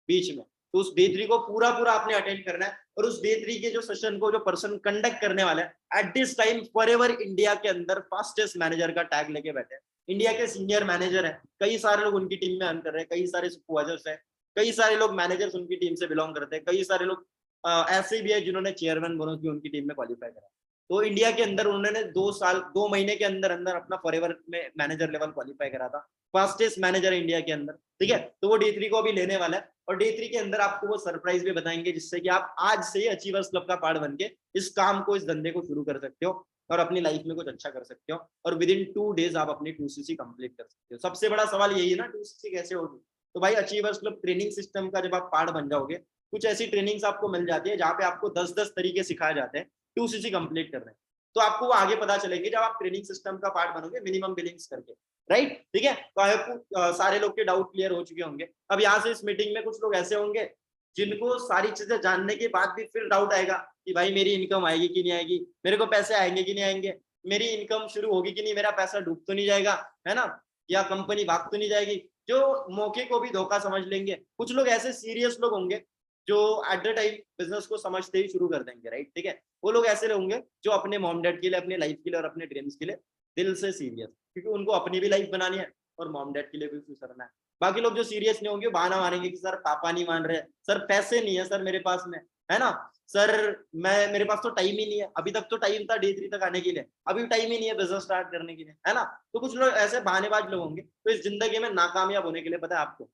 बीच में। तो उस डे 3 को पूरा पूरा आपने अटेंड करना है, और उस डे 3 के जो सेशन को जो पर्सन कंडक्ट करने वाला है at this time forever India के अंदर फास्टेस्ट मैनेजर का टैग लेके बैठे हैं। इंडिया के सीनियर मैनेजर है, कई सारे लोग उनकी टीम में अर्न कर रहे हैं, कई सारे सुपरवाइजर्स है, कई सारे लोग मैनेजर्स उनकी टीम से बिलोंग करते हैं, कई सारे लोग ऐसे भी है जिन्होंने चेयरमैन बोनस भी उनकी टीम में क्वालिफाई करा। तो इंडिया के अंदर उन्होंने 2 महीने के अंदर अंदर अपना फॉरएवर में मैनेजर लेवल क्वालिफाई करा था, फास्टेस्ट मैनेजर इंडिया के अंदर, ठीक है। तो वो डे 3 को अभी लेने वाला है, और डे 3 के अंदर आपको वो सरप्राइज भी बताएंगे जिससे कि आप आज से ही अचीवर्स क्लब का पार्ट बन के इस काम को, इस धंधे को शुरू कर सकते हो और अपनी लाइफ में कुछ अच्छा कर सकते हो, और विद इन 2 डेज आप अपनी 2cc कंप्लीट कर सकते हो। सबसे बड़ा सवाल यही है ना, 2cc कैसे होगी। तो भाई अचीवर्स क्लब ट्रेनिंग सिस्टम का जब आप पार्ट बन जाओगे, कुछ ऐसी ट्रेनिंग्स आपको मिल जाती है जहाँ पे आपको 10-10 तरीके सिखाए जाते हैं 2cc कंप्लीट करने। तो आपको वो आगे पता चलेंगे जब आप ट्रेनिंग सिस्टम का पार्ट बनोगे मिनिमम बिलिंग्स करके, राइट, ठीक है। तो आपको सारे लोग के डाउट क्लियर हो चुके होंगे। अब यहाँ से इस मीटिंग में कुछ लोग ऐसे होंगे जिनको सारी चीजें जानने के बाद भी फिर डाउट आएगा कि भाई मेरी इनकम आएगी कि नहीं आएगी, मेरे को पैसे आएंगे कि नहीं आएंगे, मेरी इनकम शुरू होगी कि नहीं, मेरा पैसा डूब तो नहीं जाएगा, है ना, या कंपनी भाग तो नहीं जाएगी। जो मौके को भी धोखा समझ लेंगे। कुछ लोग ऐसे सीरियस लोग होंगे जो एट द टाइम बिजनेस को समझते ही शुरू कर देंगे, राइट, ठीक है। वो लोग ऐसे होंगे जो अपने मॉम डैड के लिए, अपने लाइफ के लिए और अपने ड्रीम्स के लिए दिल से सीरियस, क्योंकि उनको अपनी भी लाइफ बनानी है और मॉम डैड के लिए भी कुछ करना है। बाकी लोग जो सीरियस नहीं होंगे बहाना मारेंगे कि सर पापा नहीं मान रहे, सर पैसे नहीं है सर मेरे पास में, है ना, सर मेरे पास तो टाइम ही नहीं है, अभी तक तो टाइम था डे 3 तक आने के लिए, अभी टाइम ही नहीं है बिजनेस स्टार्ट करने के लिए, है ना। तो कुछ लोग ऐसे बहानेबाज लोग होंगे। तो इस जिंदगी में नाकामयाब होने के लिए पता है आपको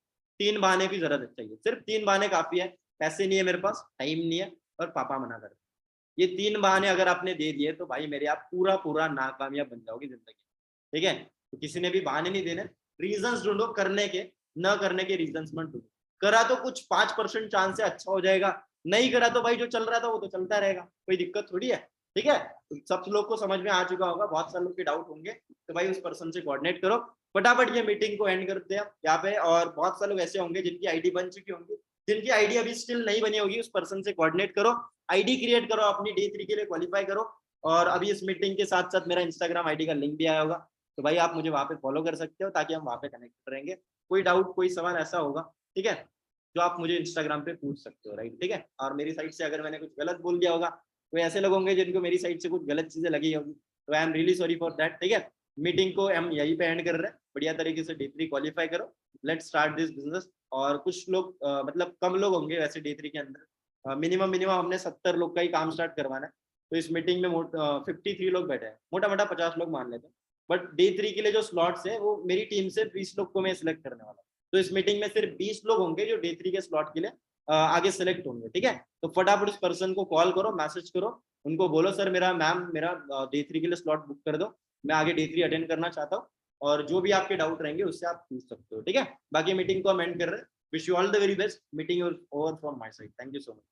3 बहाने की जरूरत चाहिए, सिर्फ 3 बहाने काफी है। पैसे नहीं है मेरे पास, टाइम नहीं है, और पापा मना कर, ये 3 बहाने अगर आपने दे दिए तो भाई मेरे आप पूरा पूरा नाकामयाब बन जाओगे जिंदगी, ठीक है। तो किसी ने भी बहाने नहीं देने, रीजंस ढूंढो करने के, न करने के रीजंस मत ढूंढो। करा तो कुछ 5% चांस है अच्छा हो जाएगा, नहीं करा तो भाई जो चल रहा था वो तो चलता रहेगा, कोई दिक्कत थोड़ी है, ठीक है। तो सब लोग को समझ में आ चुका होगा, बहुत सारे लोग के डाउट होंगे, तो भाई उस पर्सन से कोऑर्डिनेट करो। फटाफट ये मीटिंग को एंड करते हैं यहाँ पे। और बहुत सारे लोग ऐसे होंगे जिनकी आईडी बन चुकी होंगी, जिनकी आईडी अभी स्टिल नहीं बनी होगी, उस पर्सन से कोऑर्डिनेट करो, आईडी क्रिएट करो, अपनी डे 3 के लिए क्वालिफाई करो। और अभी इस मीटिंग के साथ साथ मेरा इंस्टाग्राम आईडी का लिंक भी आया होगा, तो भाई आप मुझे वहां पे फॉलो कर सकते हो ताकि हम वहां पे कनेक्ट रहेंगे। कोई डाउट कोई सवाल ऐसा होगा, ठीक है, जो आप मुझे इंस्टाग्राम पे पूछ सकते हो, राइट, ठीक है। और मेरी साइड से अगर मैंने कुछ गलत बोल दिया होगा, तो ऐसे लोग होंगे जिनको मेरी साइड से कुछ गलत चीजें लगी होगी, तो I am really sorry for that, ठीक है। मीटिंग को हम यहीं पे एंड कर रहे हैं, बढ़िया तरीके से डे 3 क्वालिफाई करो, लेट्स स्टार्ट दिस बिजनेस। और कुछ लोग मतलब कम लोग होंगे वैसे डे 3 के अंदर, मिनिमम हमने 70 लोग का ही काम स्टार्ट करवाना है। तो इस मीटिंग में 53 लोग बैठे हैं, मोटा मोटा 50 लोग मान लेते हैं। बट डे 3 के लिए जो स्लॉट्स है वो मेरी टीम से 20 लोग को मैं सिलेक्ट करने वाला हूँ। तो इस मीटिंग में सिर्फ 20 लोग होंगे जो डे 3 के स्लॉट के लिए आगे सिलेक्ट होंगे, ठीक है। तो फटाफट उस पर्सन को कॉल करो, मैसेज करो, उनको बोलो सर मेरा डे 3 के लिए स्लॉट बुक कर दो, मैं आगे डे 3 अटेंड करना चाहता हूँ। और जो भी आपके डाउट रहेंगे उससे आप पूछ सकते हो, ठीक है। बाकी मीटिंग को हम एंड कर रहे हैं। Wish you all the very best, meeting over from my side, thank you so much.